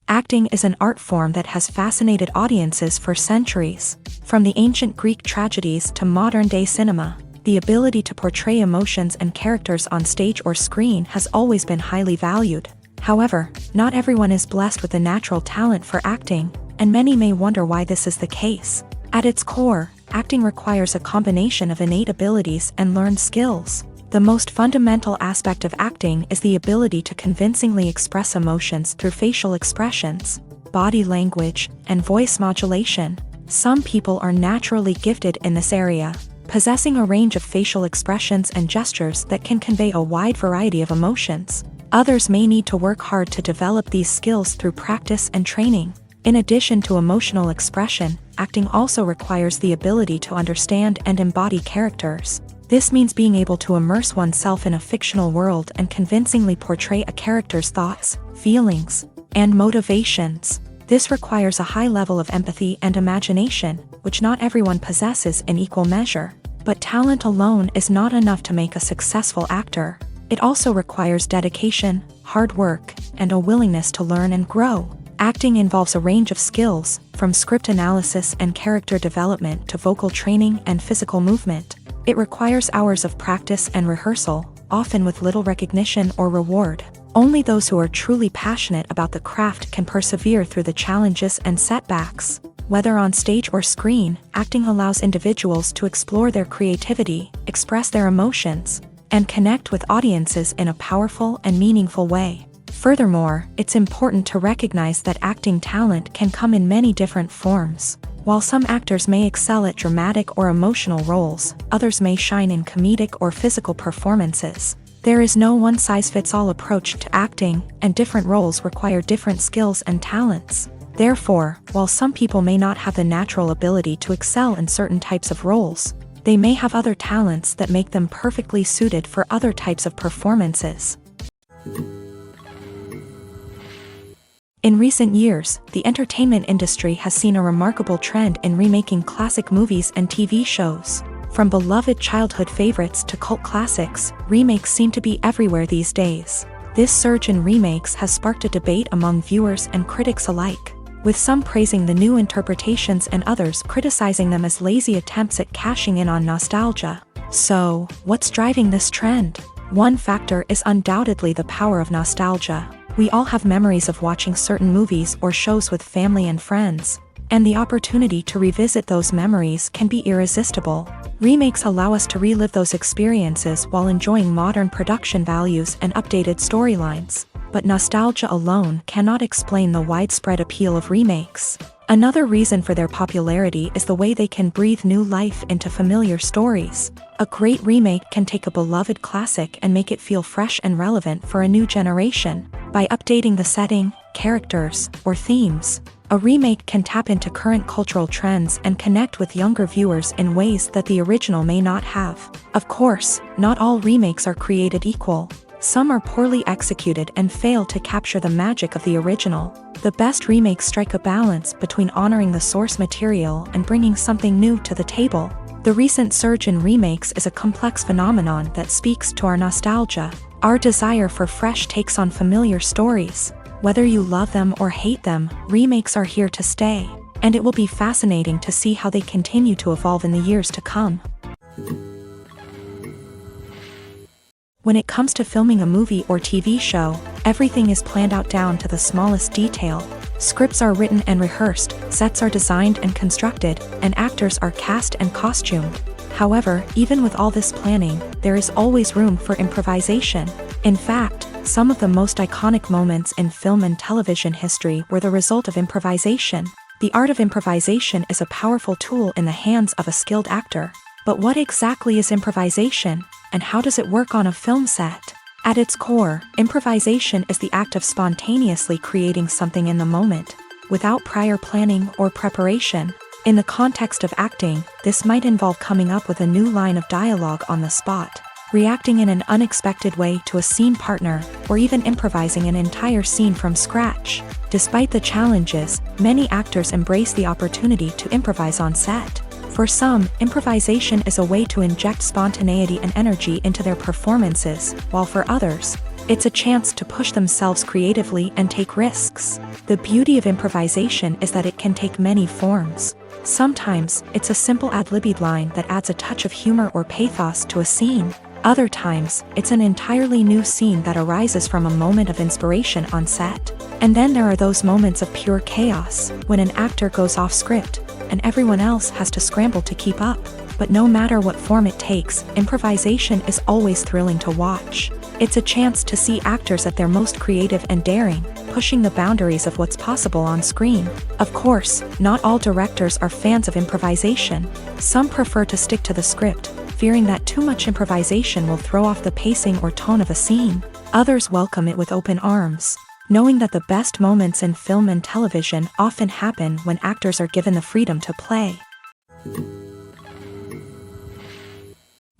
Acting is an art form that has fascinated audiences for centuries. From the ancient Greek tragedies to modern-day cinema, the ability to portray emotions and characters on stage or screen has always been highly valued. However, not everyone is blessed with a natural talent for acting, and many may wonder why this is the case. At its core, acting requires a combination of innate abilities and learned skills. The most fundamental aspect of acting is the ability to convincingly express emotions through facial expressions, body language, and voice modulation. Some people are naturally gifted in this area, possessing a range of facial expressions and gestures that can convey a wide variety of emotions. Others may need to work hard to develop these skills through practice and training. In addition to emotional expression, acting also requires the ability to understand and embody characters. This means being able to immerse oneself in a fictional world and convincingly portray a character's thoughts, feelings, and motivations. This requires a high level of empathy and imagination, which not everyone possesses in equal measure. But talent alone is not enough to make a successful actor. It also requires dedication, hard work, and a willingness to learn and grow. Acting involves a range of skills, from script analysis and character development to vocal training and physical movement. It requires hours of practice and rehearsal, often with little recognition or reward. Only those who are truly passionate about the craft can persevere through the challenges and setbacks. Whether on stage or screen, acting allows individuals to explore their creativity, express their emotions, and connect with audiences in a powerful and meaningful way. Furthermore, it's important to recognize that acting talent can come in many different forms. While some actors may excel at dramatic or emotional roles, others may shine in comedic or physical performances. There is no one-size-fits-all approach to acting, and different roles require different skills and talents. Therefore, while some people may not have the natural ability to excel in certain types of roles, they may have other talents that make them perfectly suited for other types of performances. In recent years, the entertainment industry has seen a remarkable trend in remaking classic movies and TV shows. From beloved childhood favorites to cult classics, remakes seem to be everywhere these days. This surge in remakes has sparked a debate among viewers and critics alike, with some praising the new interpretations and others criticizing them as lazy attempts at cashing in on nostalgia. So, what's driving this trend? One factor is undoubtedly the power of nostalgia. We all have memories of watching certain movies or shows with family and friends, and the opportunity to revisit those memories can be irresistible. Remakes allow us to relive those experiences while enjoying modern production values and updated storylines. But nostalgia alone cannot explain the widespread appeal of remakes. Another reason for their popularity is the way they can breathe new life into familiar stories. A great remake can take a beloved classic and make it feel fresh and relevant for a new generation. By updating the setting, characters, or themes, a remake can tap into current cultural trends and connect with younger viewers in ways that the original may not have. Of course, not all remakes are created equal. Some are poorly executed and fail to capture the magic of the original. The best remakes strike a balance between honoring the source material and bringing something new to the table. The recent surge in remakes is a complex phenomenon that speaks to our nostalgia, our desire for fresh takes on familiar stories. Whether you love them or hate them, remakes are here to stay, and it will be fascinating to see how they continue to evolve in the years to come. When it comes to filming a movie or TV show, everything is planned out down to the smallest detail. Scripts are written and rehearsed, sets are designed and constructed, and actors are cast and costumed. However, even with all this planning, there is always room for improvisation. In fact, some of the most iconic moments in film and television history were the result of improvisation. The art of improvisation is a powerful tool in the hands of a skilled actor. But what exactly is improvisation, and how does it work on a film set? At its core, improvisation is the act of spontaneously creating something in the moment, without prior planning or preparation. In the context of acting, this might involve coming up with a new line of dialogue on the spot, reacting in an unexpected way to a scene partner, or even improvising an entire scene from scratch. Despite the challenges, many actors embrace the opportunity to improvise on set. For some, improvisation is a way to inject spontaneity and energy into their performances, while for others, it's a chance to push themselves creatively and take risks. The beauty of improvisation is that it can take many forms. Sometimes, it's a simple ad-libbed line that adds a touch of humor or pathos to a scene. Other times, it's an entirely new scene that arises from a moment of inspiration on set. And then there are those moments of pure chaos, when an actor goes off script, and everyone else has to scramble to keep up. But no matter what form it takes, improvisation is always thrilling to watch. It's a chance to see actors at their most creative and daring, pushing the boundaries of what's possible on screen. Of course, not all directors are fans of improvisation. Some prefer to stick to the script, fearing that too much improvisation will throw off the pacing or tone of a scene. Others welcome it with open arms, knowing that the best moments in film and television often happen when actors are given the freedom to play.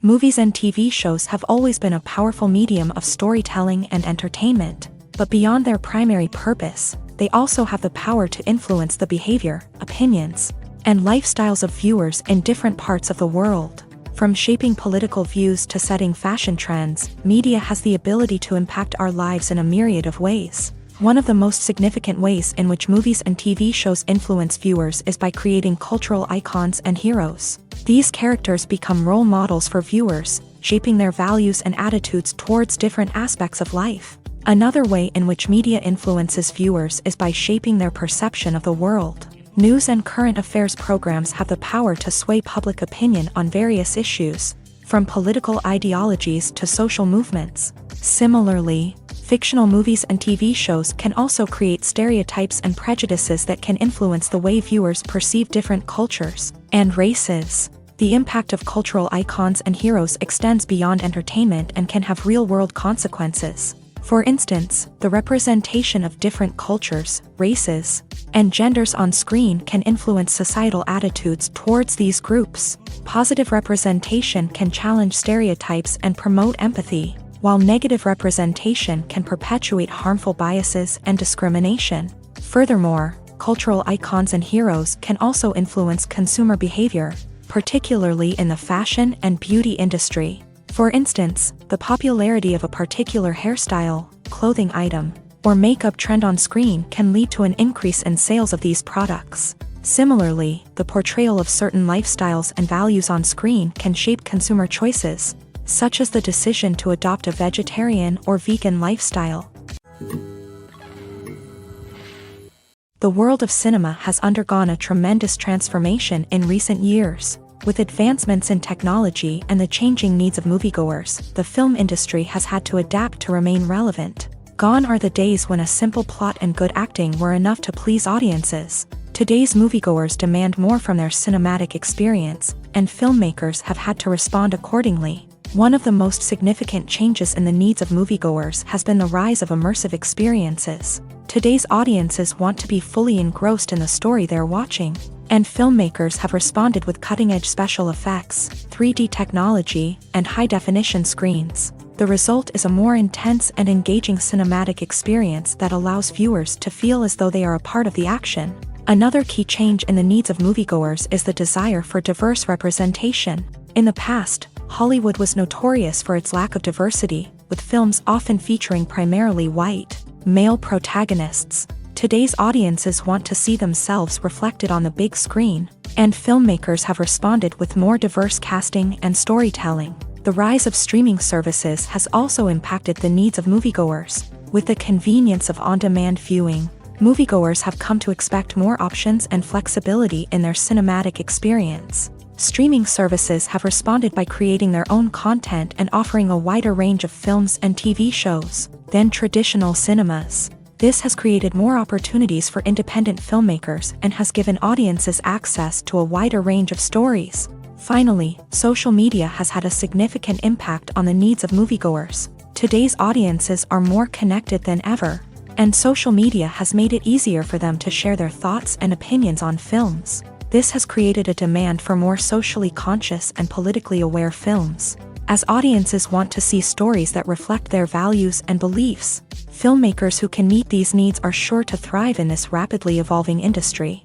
Movies and TV shows have always been a powerful medium of storytelling and entertainment, but beyond their primary purpose, they also have the power to influence the behavior, opinions, and lifestyles of viewers in different parts of the world. From shaping political views to setting fashion trends, media has the ability to impact our lives in a myriad of ways. One of the most significant ways in which movies and TV shows influence viewers is by creating cultural icons and heroes. These characters become role models for viewers, shaping their values and attitudes towards different aspects of life. Another way in which media influences viewers is by shaping their perception of the world. News and current affairs programs have the power to sway public opinion on various issues, from political ideologies to social movements. Similarly, fictional movies and TV shows can also create stereotypes and prejudices that can influence the way viewers perceive different cultures and races. The impact of cultural icons and heroes extends beyond entertainment and can have real-world consequences. For instance, the representation of different cultures, races, and genders on screen can influence societal attitudes towards these groups. Positive representation can challenge stereotypes and promote empathy, while negative representation can perpetuate harmful biases and discrimination. Furthermore, cultural icons and heroes can also influence consumer behavior, particularly in the fashion and beauty industry. For instance, the popularity of a particular hairstyle, clothing item, or makeup trend on screen can lead to an increase in sales of these products. Similarly, the portrayal of certain lifestyles and values on screen can shape consumer choices, such as the decision to adopt a vegetarian or vegan lifestyle. The world of cinema has undergone a tremendous transformation in recent years. With advancements in technology and the changing needs of moviegoers, the film industry has had to adapt to remain relevant. Gone are the days when a simple plot and good acting were enough to please audiences. Today's moviegoers demand more from their cinematic experience, and filmmakers have had to respond accordingly. One of the most significant changes in the needs of moviegoers has been the rise of immersive experiences. Today's audiences want to be fully engrossed in the story they're watching, and filmmakers have responded with cutting-edge special effects, 3D technology, and high-definition screens. The result is a more intense and engaging cinematic experience that allows viewers to feel as though they are a part of the action. Another key change in the needs of moviegoers is the desire for diverse representation. In the past, Hollywood was notorious for its lack of diversity, with films often featuring primarily white, male protagonists. Today's audiences want to see themselves reflected on the big screen, and filmmakers have responded with more diverse casting and storytelling. The rise of streaming services has also impacted the needs of moviegoers. With the convenience of on-demand viewing, moviegoers have come to expect more options and flexibility in their cinematic experience. Streaming services have responded by creating their own content and offering a wider range of films and TV shows than traditional cinemas. This has created more opportunities for independent filmmakers and has given audiences access to a wider range of stories. Finally, social media has had a significant impact on the needs of moviegoers. Today's audiences are more connected than ever, and social media has made it easier for them to share their thoughts and opinions on films. This has created a demand for more socially conscious and politically aware films. As audiences want to see stories that reflect their values and beliefs, filmmakers who can meet these needs are sure to thrive in this rapidly evolving industry.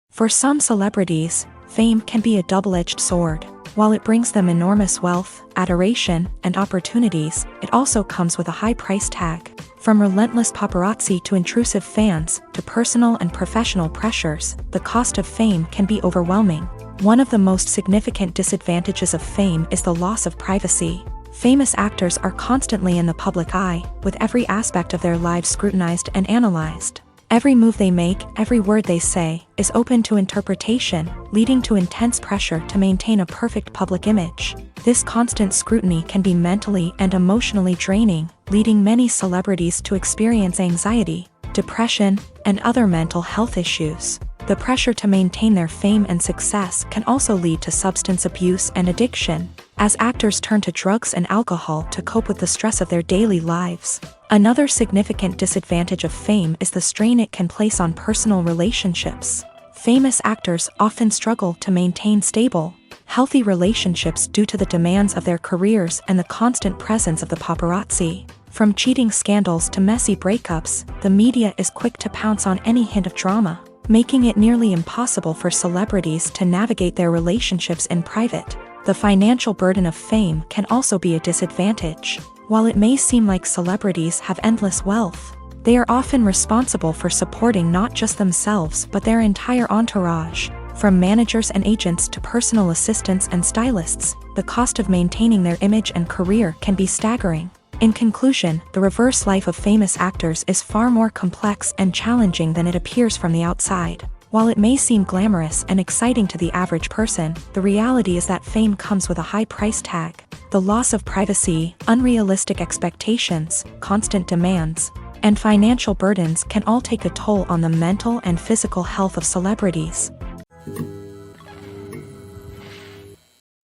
For some celebrities, fame can be a double-edged sword. While it brings them enormous wealth, adoration, and opportunities, it also comes with a high price tag. From relentless paparazzi to intrusive fans, to personal and professional pressures, the cost of fame can be overwhelming. One of the most significant disadvantages of fame is the loss of privacy. Famous actors are constantly in the public eye, with every aspect of their lives scrutinized and analyzed. Every move they make, every word they say, is open to interpretation, leading to intense pressure to maintain a perfect public image. This constant scrutiny can be mentally and emotionally draining, leading many celebrities to experience anxiety, depression, and other mental health issues. The pressure to maintain their fame and success can also lead to substance abuse and addiction, as actors turn to drugs and alcohol to cope with the stress of their daily lives. Another significant disadvantage of fame is the strain it can place on personal relationships. Famous actors often struggle to maintain stable, healthy relationships due to the demands of their careers and the constant presence of the paparazzi. From cheating scandals to messy breakups, the media is quick to pounce on any hint of drama, making it nearly impossible for celebrities to navigate their relationships in private. The financial burden of fame can also be a disadvantage. While it may seem like celebrities have endless wealth, they are often responsible for supporting not just themselves but their entire entourage. From managers and agents to personal assistants and stylists, the cost of maintaining their image and career can be staggering. In conclusion, the reverse life of famous actors is far more complex and challenging than it appears from the outside. While it may seem glamorous and exciting to the average person, the reality is that fame comes with a high price tag. The loss of privacy, unrealistic expectations, constant demands, and financial burdens can all take a toll on the mental and physical health of celebrities.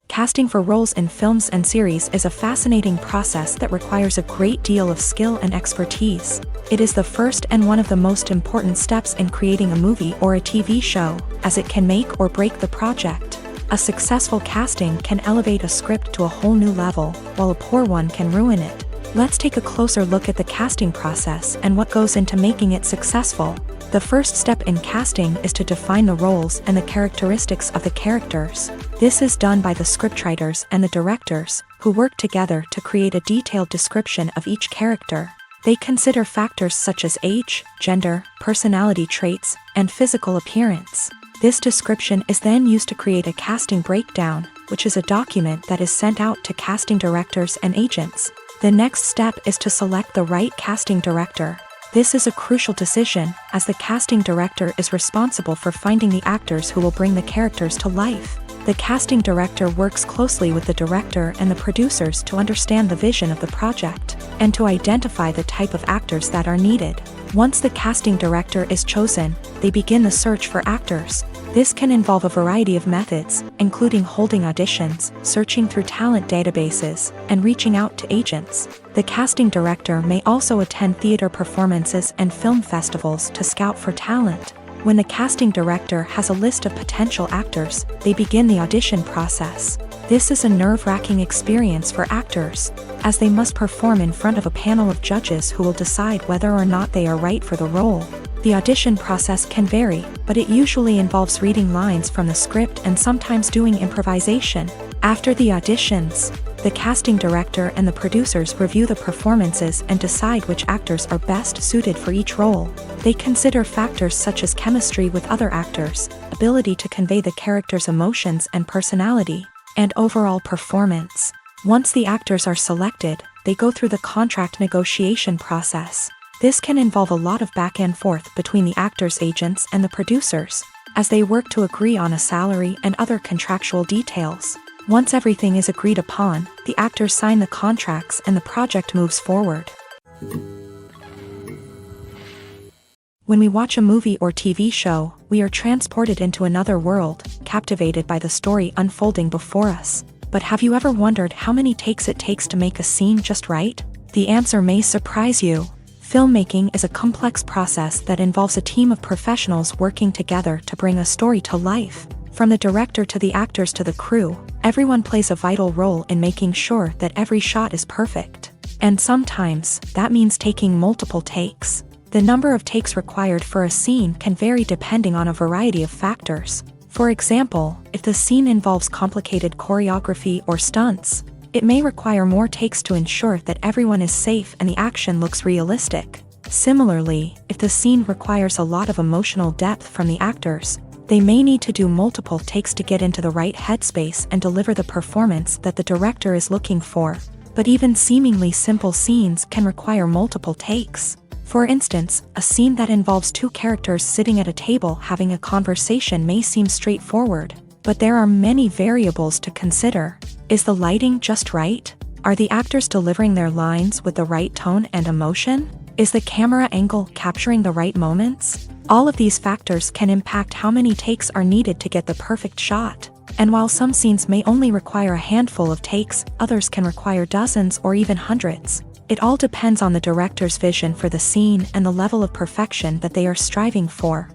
Casting for roles in films and series is a fascinating process that requires a great deal of skill and expertise. It is the first and one of the most important steps in creating a movie or a TV show, as it can make or break the project. A successful casting can elevate a script to a whole new level, while a poor one can ruin it. Let's take a closer look at the casting process and what goes into making it successful. The first step in casting is to define the roles and the characteristics of the characters. This is done by the scriptwriters and the directors, who work together to create a detailed description of each character. They consider factors such as age, gender, personality traits, and physical appearance. This description is then used to create a casting breakdown, which is a document that is sent out to casting directors and agents. The next step is to select the right casting director. This is a crucial decision, as the casting director is responsible for finding the actors who will bring the characters to life. The casting director works closely with the director and the producers to understand the vision of the project, and to identify the type of actors that are needed. Once the casting director is chosen, they begin the search for actors. This can involve a variety of methods, including holding auditions, searching through talent databases, and reaching out to agents. The casting director may also attend theater performances and film festivals to scout for talent. When the casting director has a list of potential actors, they begin the audition process. This is a nerve-wracking experience for actors, as they must perform in front of a panel of judges who will decide whether or not they are right for the role. The audition process can vary, but it usually involves reading lines from the script and sometimes doing improvisation. After the auditions, the casting director and the producers review the performances and decide which actors are best suited for each role. They consider factors such as chemistry with other actors, ability to convey the character's emotions and personality, and overall performance. Once the actors are selected, they go through the contract negotiation process. This can involve a lot of back and forth between the actors' agents and the producers, as they work to agree on a salary and other contractual details. Once everything is agreed upon, the actors sign the contracts and the project moves forward. When we watch a movie or TV show, we are transported into another world, captivated by the story unfolding before us. But have you ever wondered how many takes it takes to make a scene just right? The answer may surprise you. Filmmaking is a complex process that involves a team of professionals working together to bring a story to life. From the director to the actors to the crew, everyone plays a vital role in making sure that every shot is perfect. And sometimes, that means taking multiple takes. The number of takes required for a scene can vary depending on a variety of factors. For example, if the scene involves complicated choreography or stunts, it may require more takes to ensure that everyone is safe and the action looks realistic. Similarly, if the scene requires a lot of emotional depth from the actors, they may need to do multiple takes to get into the right headspace and deliver the performance that the director is looking for. But even seemingly simple scenes can require multiple takes. For instance, a scene that involves two characters sitting at a table having a conversation may seem straightforward, but there are many variables to consider. Is the lighting just right? Are the actors delivering their lines with the right tone and emotion? Is the camera angle capturing the right moments? All of these factors can impact how many takes are needed to get the perfect shot. And while some scenes may only require a handful of takes, others can require dozens or even hundreds. It all depends on the director's vision for the scene and the level of perfection that they are striving for.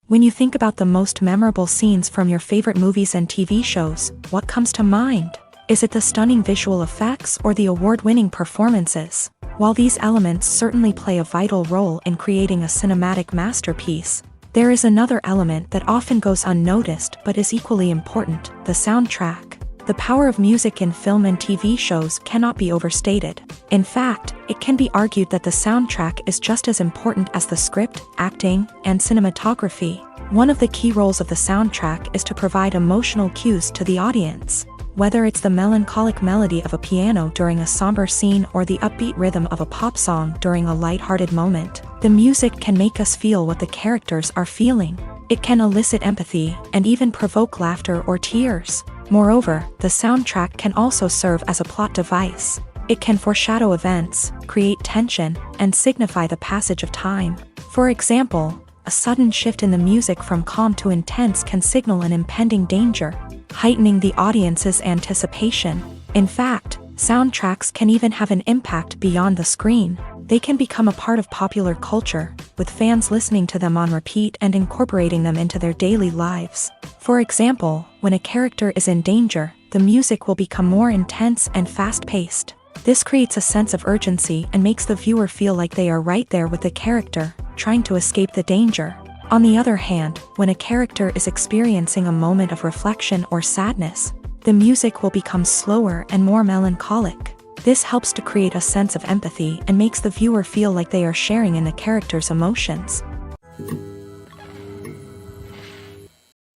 When you think about the most memorable scenes from your favorite movies and TV shows, what comes to mind? Is it the stunning visual effects or the award-winning performances? While these elements certainly play a vital role in creating a cinematic masterpiece, there is another element that often goes unnoticed but is equally important: the soundtrack. The power of music in film and TV shows cannot be overstated. In fact, it can be argued that the soundtrack is just as important as the script, acting, and cinematography. One of the key roles of the soundtrack is to provide emotional cues to the audience. Whether it's the melancholic melody of a piano during a somber scene or the upbeat rhythm of a pop song during a light-hearted moment, the music can make us feel what the characters are feeling. It can elicit empathy and even provoke laughter or tears. Moreover, the soundtrack can also serve as a plot device. It can foreshadow events, create tension, and signify the passage of time. For example, a sudden shift in the music from calm to intense can signal an impending danger, heightening the audience's anticipation. In fact, soundtracks can even have an impact beyond the screen. They can become a part of popular culture, with fans listening to them on repeat and incorporating them into their daily lives. For example, when a character is in danger, the music will become more intense and fast-paced. This creates a sense of urgency and makes the viewer feel like they are right there with the character, trying to escape the danger. On the other hand, when a character is experiencing a moment of reflection or sadness, the music will become slower and more melancholic. This helps to create a sense of empathy and makes the viewer feel like they are sharing in the character's emotions.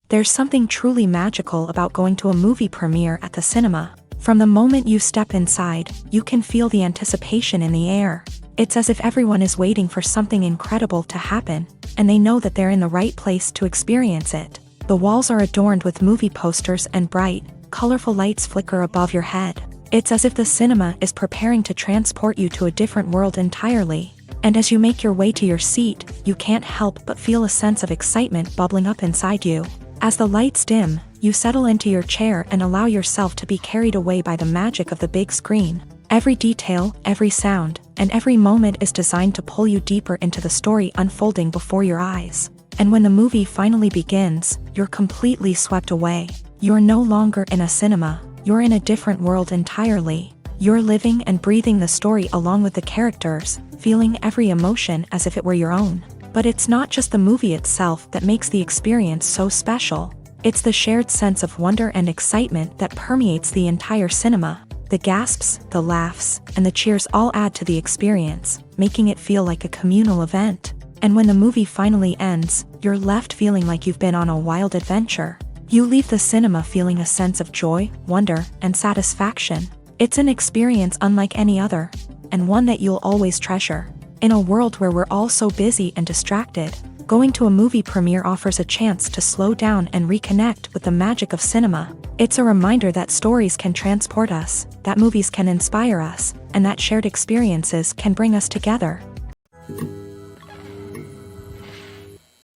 There's something truly magical about going to a movie premiere at the cinema. From the moment you step inside, you can feel the anticipation in the air. It's as if everyone is waiting for something incredible to happen, and they know that they're in the right place to experience it. The walls are adorned with movie posters and bright, colorful lights flicker above your head. It's as if the cinema is preparing to transport you to a different world entirely. And as you make your way to your seat, you can't help but feel a sense of excitement bubbling up inside you. As the lights dim, you settle into your chair and allow yourself to be carried away by the magic of the big screen. Every detail, every sound, and every moment is designed to pull you deeper into the story unfolding before your eyes. And when the movie finally begins, you're completely swept away. You're no longer in a cinema, you're in a different world entirely. You're living and breathing the story along with the characters, feeling every emotion as if it were your own. But it's not just the movie itself that makes the experience so special. It's the shared sense of wonder and excitement that permeates the entire cinema. The gasps, the laughs, and the cheers all add to the experience, making it feel like a communal event. And when the movie finally ends, you're left feeling like you've been on a wild adventure. You leave the cinema feeling a sense of joy, wonder, and satisfaction. It's an experience unlike any other, and one that you'll always treasure. In a world where we're all so busy and distracted, going to a movie premiere offers a chance to slow down and reconnect with the magic of cinema. It's a reminder that stories can transport us, that movies can inspire us, and that shared experiences can bring us together.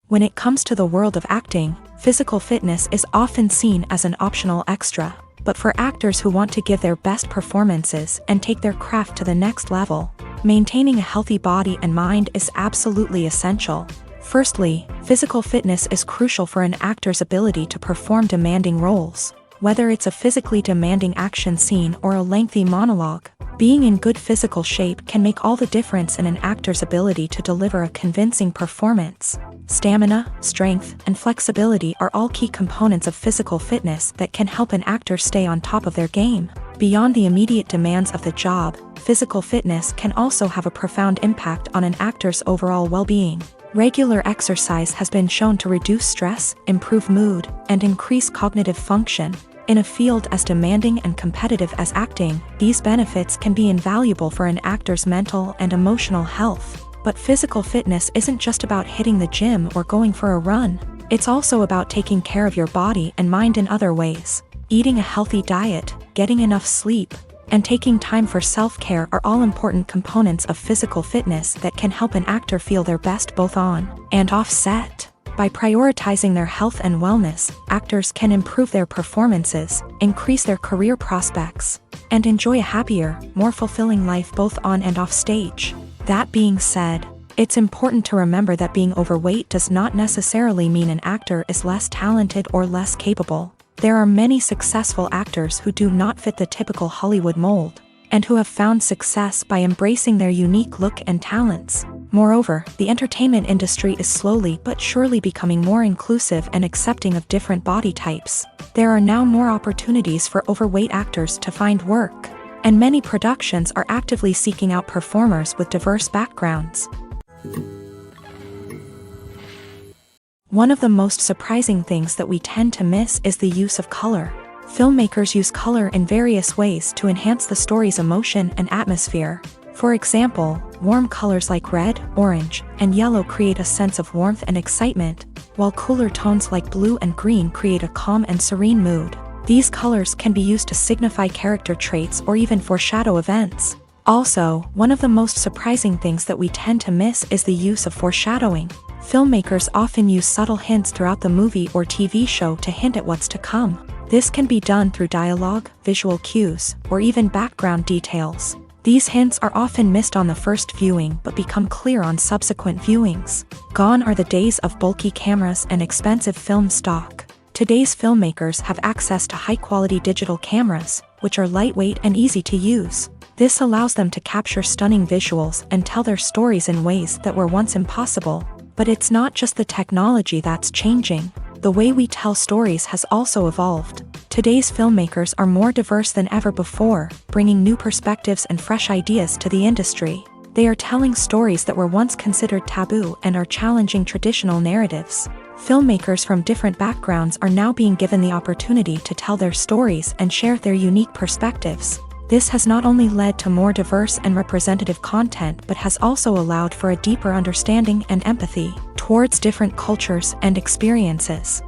When it comes to the world of acting, physical fitness is often seen as an optional extra. But for actors who want to give their best performances and take their craft to the next level, maintaining a healthy body and mind is absolutely essential. Firstly, physical fitness is crucial for an actor's ability to perform demanding roles. Whether it's a physically demanding action scene or a lengthy monologue, being in good physical shape can make all the difference in an actor's ability to deliver a convincing performance. Stamina, strength, and flexibility are all key components of physical fitness that can help an actor stay on top of their game. Beyond the immediate demands of the job, physical fitness can also have a profound impact on an actor's overall well-being. Regular exercise has been shown to reduce stress, improve mood, and increase cognitive function. In a field as demanding and competitive as acting, these benefits can be invaluable for an actor's mental and emotional health. But physical fitness isn't just about hitting the gym or going for a run. It's also about taking care of your body and mind in other ways. Eating a healthy diet, getting enough sleep, and taking time for self-care are all important components of physical fitness that can help an actor feel their best both on and off set. By prioritizing their health and wellness, actors can improve their performances, increase their career prospects, and enjoy a happier, more fulfilling life both on and off stage. That being said, it's important to remember that being overweight does not necessarily mean an actor is less talented or less capable. There are many successful actors who do not fit the typical Hollywood mold, and who have found success by embracing their unique look and talents. Moreover, the entertainment industry is slowly but surely becoming more inclusive and accepting of different body types. There are now more opportunities for overweight actors to find work, and many productions are actively seeking out performers with diverse backgrounds. One of the most surprising things that we tend to miss is the use of color. Filmmakers use color in various ways to enhance the story's emotion and atmosphere. For example, warm colors like red, orange, and yellow create a sense of warmth and excitement, while cooler tones like blue and green create a calm and serene mood. These colors can be used to signify character traits or even foreshadow events. Also, one of the most surprising things that we tend to miss is the use of foreshadowing. Filmmakers often use subtle hints throughout the movie or TV show to hint at what's to come. This can be done through dialogue, visual cues, or even background details. These hints are often missed on the first viewing but become clear on subsequent viewings. Gone are the days of bulky cameras and expensive film stock. Today's filmmakers have access to high-quality digital cameras, which are lightweight and easy to use. This allows them to capture stunning visuals and tell their stories in ways that were once impossible. But it's not just the technology that's changing. The way we tell stories has also evolved. Today's filmmakers are more diverse than ever before, bringing new perspectives and fresh ideas to the industry. They are telling stories that were once considered taboo and are challenging traditional narratives. Filmmakers from different backgrounds are now being given the opportunity to tell their stories and share their unique perspectives. This has not only led to more diverse and representative content but has also allowed for a deeper understanding and empathy towards different cultures and experiences.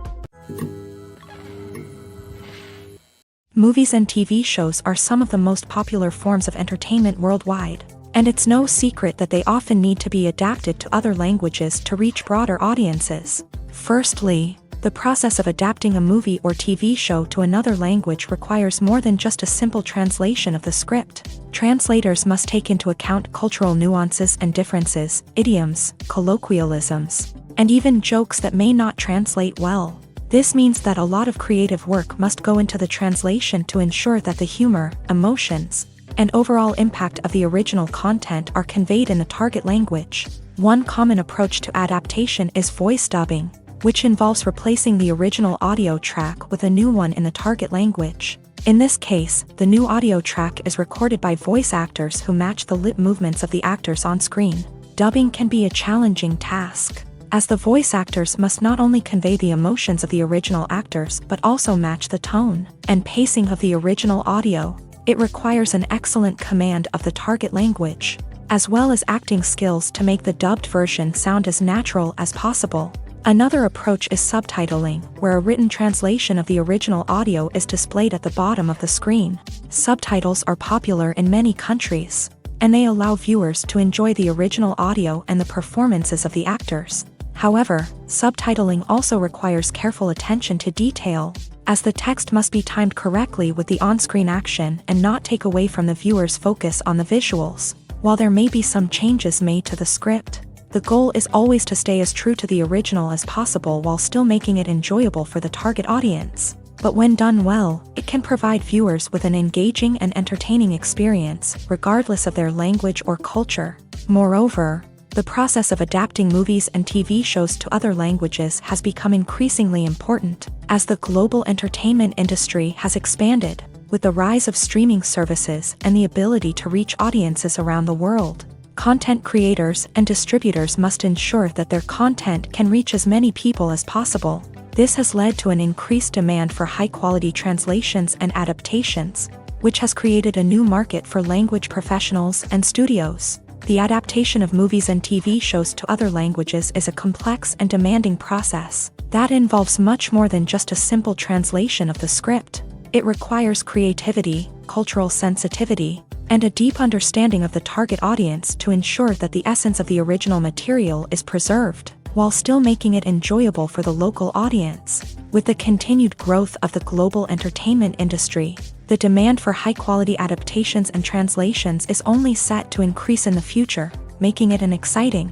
Movies and TV shows are some of the most popular forms of entertainment worldwide, and it's no secret that they often need to be adapted to other languages to reach broader audiences. Firstly, the process of adapting a movie or TV show to another language requires more than just a simple translation of the script. Translators must take into account cultural nuances and differences, idioms, colloquialisms, and even jokes that may not translate well. This means that a lot of creative work must go into the translation to ensure that the humor, emotions, and overall impact of the original content are conveyed in the target language. One common approach to adaptation is voice dubbing, which involves replacing the original audio track with a new one in the target language. In this case, the new audio track is recorded by voice actors who match the lip movements of the actors on screen. Dubbing can be a challenging task, as the voice actors must not only convey the emotions of the original actors but also match the tone and pacing of the original audio. It requires an excellent command of the target language, as well as acting skills to make the dubbed version sound as natural as possible. Another approach is subtitling, where a written translation of the original audio is displayed at the bottom of the screen. Subtitles are popular in many countries, and they allow viewers to enjoy the original audio and the performances of the actors. However, subtitling also requires careful attention to detail, as the text must be timed correctly with the on-screen action and not take away from the viewer's focus on the visuals. While there may be some changes made to the script, the goal is always to stay as true to the original as possible while still making it enjoyable for the target audience. But when done well, it can provide viewers with an engaging and entertaining experience, regardless of their language or culture. Moreover, the process of adapting movies and TV shows to other languages has become increasingly important, as the global entertainment industry has expanded, with the rise of streaming services and the ability to reach audiences around the world. Content creators and distributors must ensure that their content can reach as many people as possible. This has led to an increased demand for high-quality translations and adaptations, which has created a new market for language professionals and studios. The adaptation of movies and TV shows to other languages is a complex and demanding process that involves much more than just a simple translation of the script. It requires creativity, cultural sensitivity, and a deep understanding of the target audience to ensure that the essence of the original material is preserved, while still making it enjoyable for the local audience. With the continued growth of the global entertainment industry, the demand for high-quality adaptations and translations is only set to increase in the future, making it an exciting.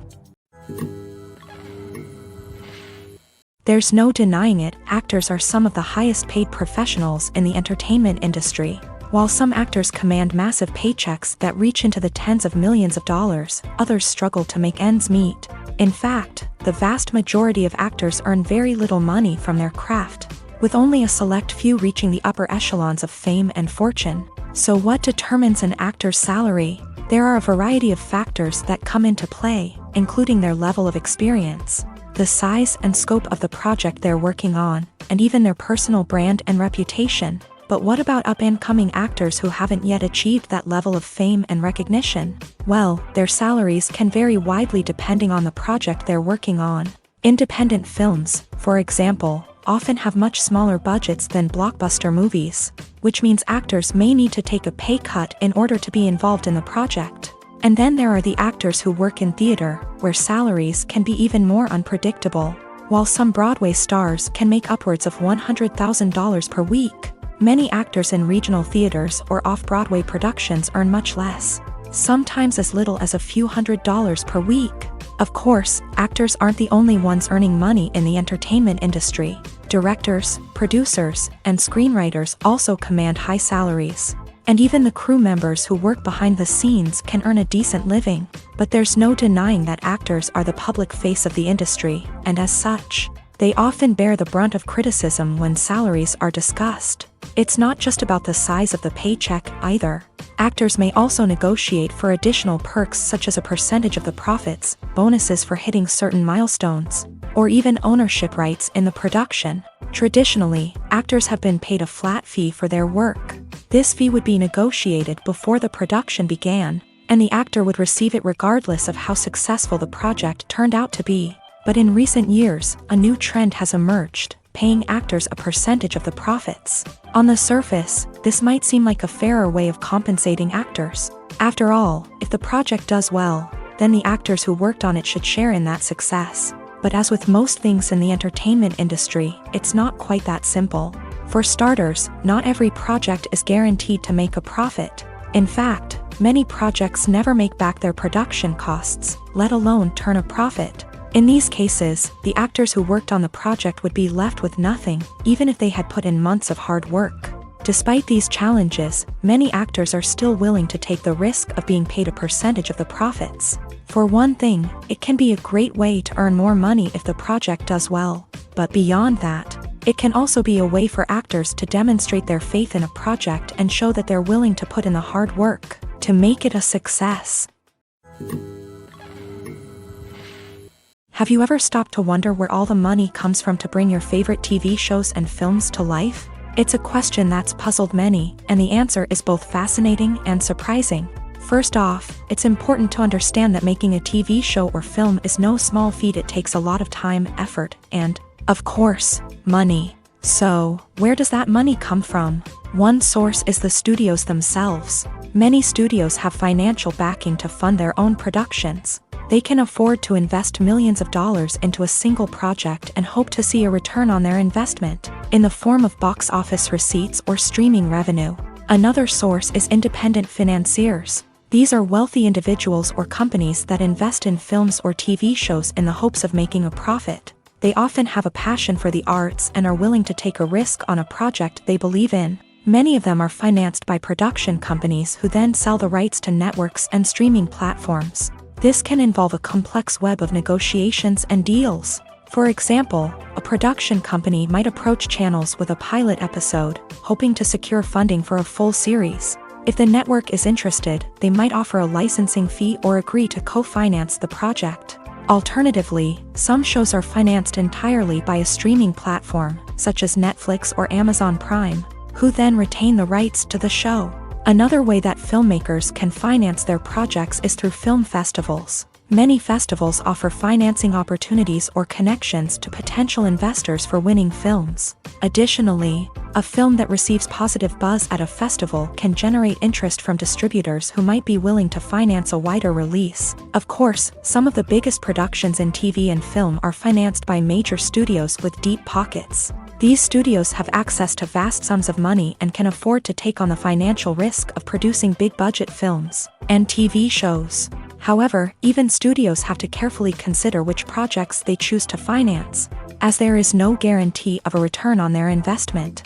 There's no denying it, actors are some of the highest-paid professionals in the entertainment industry. While some actors command massive paychecks that reach into the tens of millions of dollars, others struggle to make ends meet. In fact, the vast majority of actors earn very little money from their craft, with only a select few reaching the upper echelons of fame and fortune. So what determines an actor's salary? There are a variety of factors that come into play, including their level of experience, the size and scope of the project they're working on, and even their personal brand and reputation. But what about up-and-coming actors who haven't yet achieved that level of fame and recognition? Well, their salaries can vary widely depending on the project they're working on. Independent films, for example, often have much smaller budgets than blockbuster movies, which means actors may need to take a pay cut in order to be involved in the project. And then there are the actors who work in theater, where salaries can be even more unpredictable. While some Broadway stars can make upwards of $100,000 per week, many actors in regional theaters or off-Broadway productions earn much less, sometimes as little as a few $100s per week. Of course, actors aren't the only ones earning money in the entertainment industry. Directors, producers, and screenwriters also command high salaries. And even the crew members who work behind the scenes can earn a decent living. But there's no denying that actors are the public face of the industry, and as such, they often bear the brunt of criticism when salaries are discussed. It's not just about the size of the paycheck either. Actors may also negotiate for additional perks such as a percentage of the profits, bonuses for hitting certain milestones, or even ownership rights in the production. Traditionally, actors have been paid a flat fee for their work. This fee would be negotiated before the production began, and the actor would receive it regardless of how successful the project turned out to be. But in recent years, a new trend has emerged, paying actors a percentage of the profits. On the surface, this might seem like a fairer way of compensating actors. After all, if the project does well, then the actors who worked on it should share in that success. But as with most things in the entertainment industry, it's not quite that simple. For starters, not every project is guaranteed to make a profit. In fact, many projects never make back their production costs, let alone turn a profit. In these cases, the actors who worked on the project would be left with nothing, even if they had put in months of hard work. Despite these challenges, many actors are still willing to take the risk of being paid a percentage of the profits. For one thing, it can be a great way to earn more money if the project does well. But beyond that, it can also be a way for actors to demonstrate their faith in a project and show that they're willing to put in the hard work to make it a success. Have you ever stopped to wonder where all the money comes from to bring your favorite TV shows and films to life? It's a question that's puzzled many, and the answer is both fascinating and surprising. First off, it's important to understand that making a TV show or film is no small feat. It takes a lot of time, effort, and, of course, money. So, where does that money come from? One source is the studios themselves. Many studios have financial backing to fund their own productions. They can afford to invest millions of dollars into a single project and hope to see a return on their investment, in the form of box office receipts or streaming revenue. Another source is independent financiers. These are wealthy individuals or companies that invest in films or TV shows in the hopes of making a profit. They often have a passion for the arts and are willing to take a risk on a project they believe in. Many of them are financed by production companies who then sell the rights to networks and streaming platforms. This can involve a complex web of negotiations and deals. For example, a production company might approach channels with a pilot episode, hoping to secure funding for a full series. If the network is interested, they might offer a licensing fee or agree to co-finance the project. Alternatively, some shows are financed entirely by a streaming platform, such as Netflix or Amazon Prime, who then retain the rights to the show. Another way that filmmakers can finance their projects is through film festivals. Many festivals offer financing opportunities or connections to potential investors for winning films. Additionally, a film that receives positive buzz at a festival can generate interest from distributors who might be willing to finance a wider release. Of course, some of the biggest productions in TV and film are financed by major studios with deep pockets. These studios have access to vast sums of money and can afford to take on the financial risk of producing big-budget films and TV shows. However, even studios have to carefully consider which projects they choose to finance, as there is no guarantee of a return on their investment.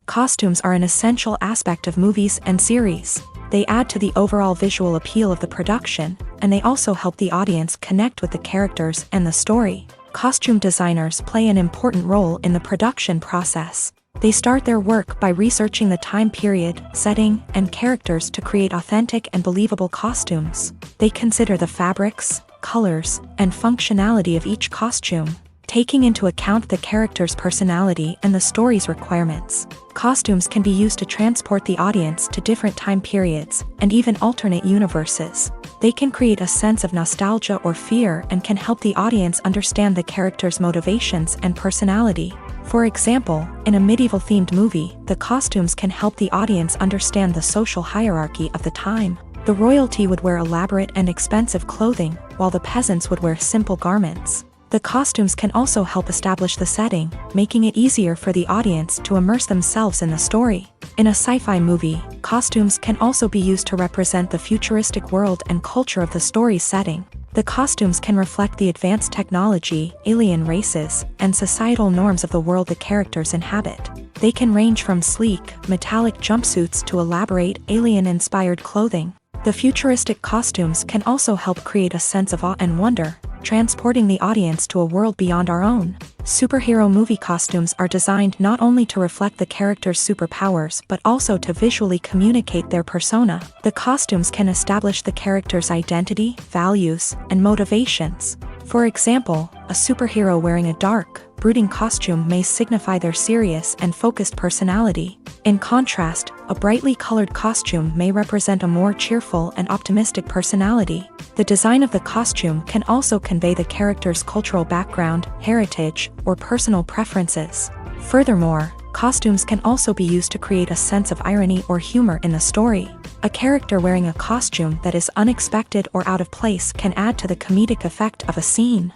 Costumes are an essential aspect of movies and series. They add to the overall visual appeal of the production, and they also help the audience connect with the characters and the story. Costume designers play an important role in the production process. They start their work by researching the time period, setting, and characters to create authentic and believable costumes. They consider the fabrics, colors, and functionality of each costume, taking into account the character's personality and the story's requirements. Costumes can be used to transport the audience to different time periods and even alternate universes. They can create a sense of nostalgia or fear and can help the audience understand the character's motivations and personality. For example, in a medieval-themed movie, the costumes can help the audience understand the social hierarchy of the time. The royalty would wear elaborate and expensive clothing, while the peasants would wear simple garments. The costumes can also help establish the setting, making it easier for the audience to immerse themselves in the story. In a sci-fi movie, costumes can also be used to represent the futuristic world and culture of the story's setting. The costumes can reflect the advanced technology, alien races, and societal norms of the world the characters inhabit. They can range from sleek, metallic jumpsuits to elaborate, alien-inspired clothing. The futuristic costumes can also help create a sense of awe and wonder, transporting the audience to a world beyond our own. Superhero movie costumes are designed not only to reflect the character's superpowers but also to visually communicate their persona. The costumes can establish the character's identity, values, and motivations. For example, a superhero wearing a dark, brooding costume may signify their serious and focused personality. In contrast, a brightly colored costume may represent a more cheerful and optimistic personality. The design of the costume can also convey the character's cultural background, heritage, or personal preferences. Furthermore, costumes can also be used to create a sense of irony or humor in the story. A character wearing a costume that is unexpected or out of place can add to the comedic effect of a scene.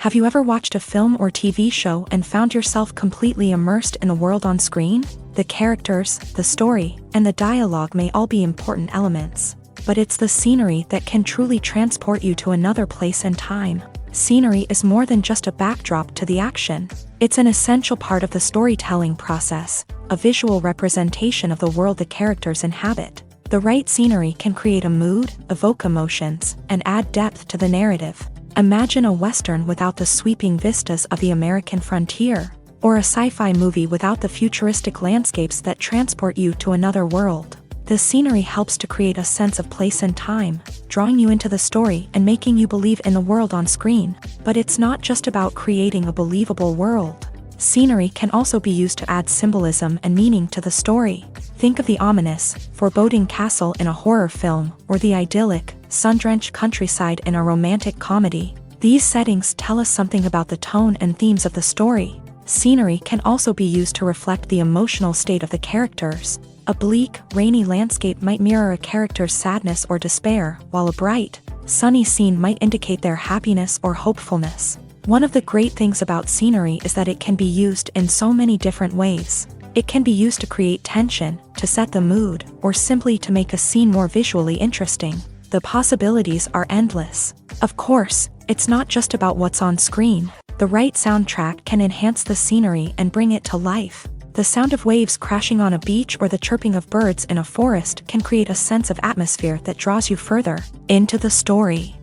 Have you ever watched a film or TV show and found yourself completely immersed in the world on screen? The characters, the story, and the dialogue may all be important elements, but it's the scenery that can truly transport you to another place and time. Scenery is more than just a backdrop to the action. It's an essential part of the storytelling process, a visual representation of the world the characters inhabit. The right scenery can create a mood, evoke emotions, and add depth to the narrative. Imagine a Western without the sweeping vistas of the American frontier, or a sci-fi movie without the futuristic landscapes that transport you to another world. The scenery helps to create a sense of place and time, drawing you into the story and making you believe in the world on screen. But it's not just about creating a believable world. Scenery can also be used to add symbolism and meaning to the story. Think of the ominous, foreboding castle in a horror film, or the idyllic, sun-drenched countryside in a romantic comedy. These settings tell us something about the tone and themes of the story. Scenery can also be used to reflect the emotional state of the characters. A bleak, rainy landscape might mirror a character's sadness or despair, while a bright, sunny scene might indicate their happiness or hopefulness. One of the great things about scenery is that it can be used in so many different ways. It can be used to create tension, to set the mood, or simply to make a scene more visually interesting. The possibilities are endless. Of course, it's not just about what's on screen. The right soundtrack can enhance the scenery and bring it to life. The sound of waves crashing on a beach or the chirping of birds in a forest can create a sense of atmosphere that draws you further into the story.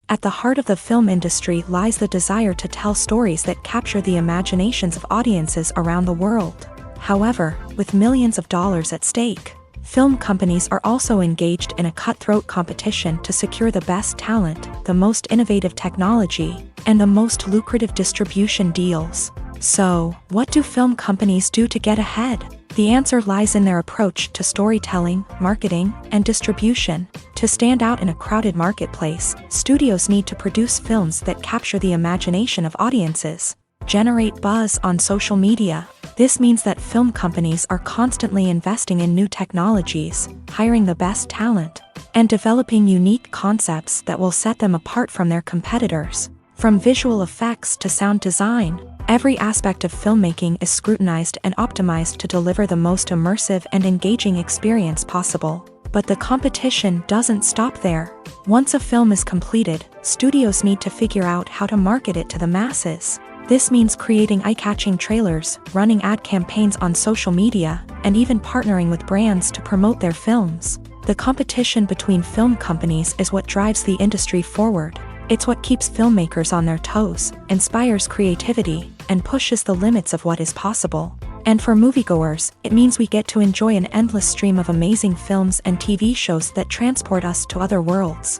At the heart of the film industry lies the desire to tell stories that capture the imaginations of audiences around the world. However, with millions of dollars at stake, film companies are also engaged in a cutthroat competition to secure the best talent, the most innovative technology, and the most lucrative distribution deals. So, what do film companies do to get ahead? The answer lies in their approach to storytelling, marketing, and distribution. To stand out in a crowded marketplace, studios need to produce films that capture the imagination of audiences, generate buzz on social media. This means that film companies are constantly investing in new technologies, hiring the best talent, and developing unique concepts that will set them apart from their competitors. From visual effects to sound design, every aspect of filmmaking is scrutinized and optimized to deliver the most immersive and engaging experience possible. But the competition doesn't stop there. Once a film is completed, studios need to figure out how to market it to the masses. This means creating eye-catching trailers, running ad campaigns on social media, and even partnering with brands to promote their films. The competition between film companies is what drives the industry forward. It's what keeps filmmakers on their toes, inspires creativity, and pushes the limits of what is possible. And for moviegoers, it means we get to enjoy an endless stream of amazing films and TV shows that transport us to other worlds.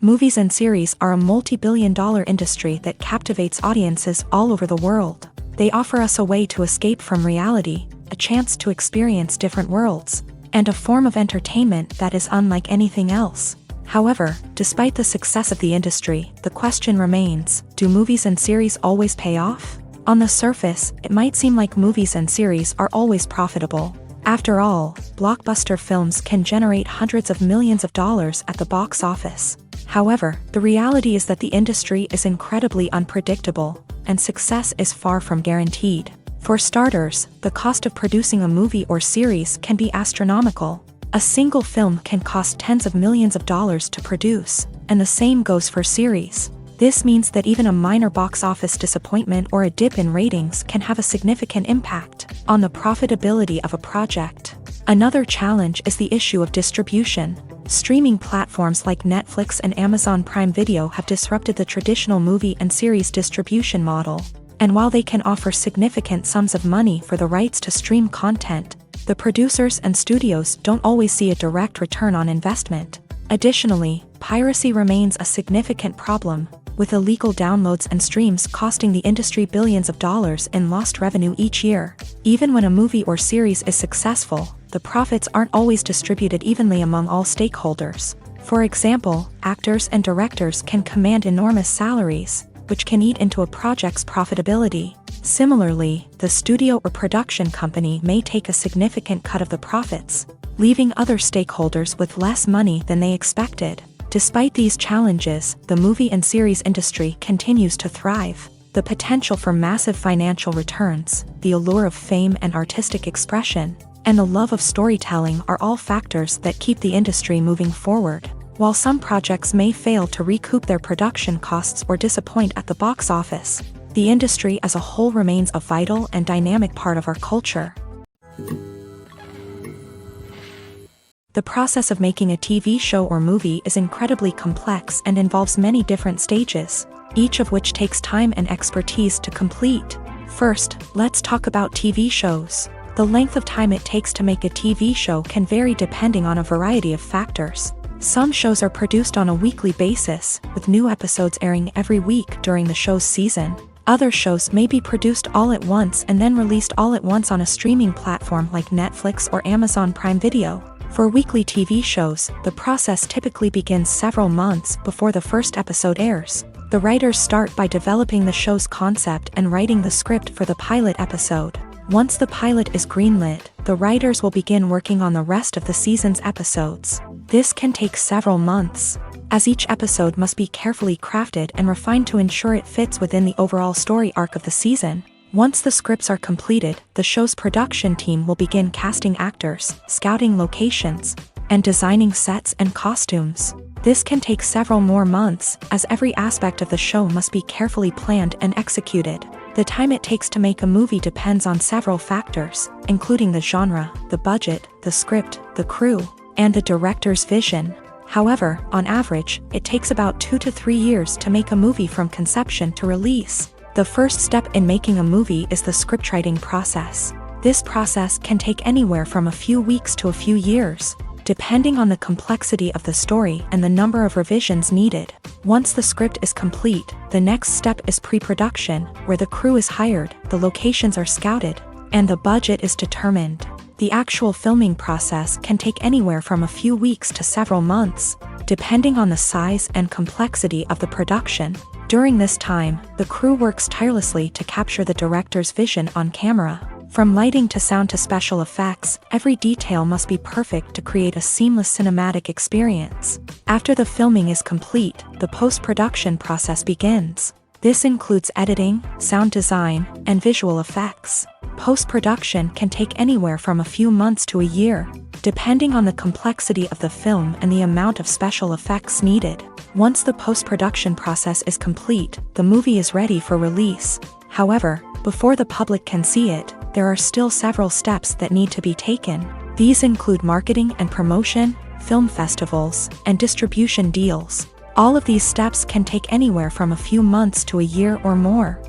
Movies and series are a multi-billion-dollar industry that captivates audiences all over the world. They offer us a way to escape from reality, a chance to experience different worlds, and a form of entertainment that is unlike anything else. However, despite the success of the industry, the question remains, do movies and series always pay off? On the surface, it might seem like movies and series are always profitable. After all, blockbuster films can generate hundreds of millions of dollars at the box office. However, the reality is that the industry is incredibly unpredictable, and success is far from guaranteed. For starters, the cost of producing a movie or series can be astronomical. A single film can cost tens of millions of dollars to produce, and the same goes for series. This means that even a minor box office disappointment or a dip in ratings can have a significant impact on the profitability of a project. Another challenge is the issue of distribution. Streaming platforms like Netflix and Amazon Prime Video have disrupted the traditional movie and series distribution model. And while they can offer significant sums of money for the rights to stream content, the producers and studios don't always see a direct return on investment. Additionally, piracy remains a significant problem, with illegal downloads and streams costing the industry billions of dollars in lost revenue each year. Even when a movie or series is successful, the profits aren't always distributed evenly among all stakeholders. For example, actors and directors can command enormous salaries, which can eat into a project's profitability. Similarly, the studio or production company may take a significant cut of the profits, leaving other stakeholders with less money than they expected. Despite these challenges, the movie and series industry continues to thrive. The potential for massive financial returns, the allure of fame and artistic expression, and the love of storytelling are all factors that keep the industry moving forward. While some projects may fail to recoup their production costs or disappoint at the box office, the industry as a whole remains a vital and dynamic part of our culture. The process of making a TV show or movie is incredibly complex and involves many different stages, each of which takes time and expertise to complete. First, let's talk about TV shows. The length of time it takes to make a TV show can vary depending on a variety of factors. Some shows are produced on a weekly basis, with new episodes airing every week during the show's season. Other shows may be produced all at once and then released all at once on a streaming platform like Netflix or Amazon Prime Video. For weekly TV shows, the process typically begins several months before the first episode airs. The writers start by developing the show's concept and writing the script for the pilot episode. Once the pilot is greenlit, the writers will begin working on the rest of the season's episodes. This can take several months, as each episode must be carefully crafted and refined to ensure it fits within the overall story arc of the season. Once the scripts are completed, the show's production team will begin casting actors, scouting locations, and designing sets and costumes. This can take several more months, as every aspect of the show must be carefully planned and executed. The time it takes to make a movie depends on several factors, including the genre, the budget, the script, the crew, and the director's vision. However, on average, it takes about 2 to 3 years to make a movie from conception to release. The first step in making a movie is the scriptwriting process. This process can take anywhere from a few weeks to a few years, depending on the complexity of the story and the number of revisions needed. Once the script is complete, the next step is pre-production, where the crew is hired, the locations are scouted, and the budget is determined. The actual filming process can take anywhere from a few weeks to several months, depending on the size and complexity of the production. During this time, the crew works tirelessly to capture the director's vision on camera. From lighting to sound to special effects, every detail must be perfect to create a seamless cinematic experience. After the filming is complete, the post-production process begins. This includes editing, sound design, and visual effects. Post-production can take anywhere from a few months to a year, depending on the complexity of the film and the amount of special effects needed. Once the post-production process is complete, the movie is ready for release. However, before the public can see it, there are still several steps that need to be taken. These include marketing and promotion, film festivals, and distribution deals. All of these steps can take anywhere from a few months to a year or more.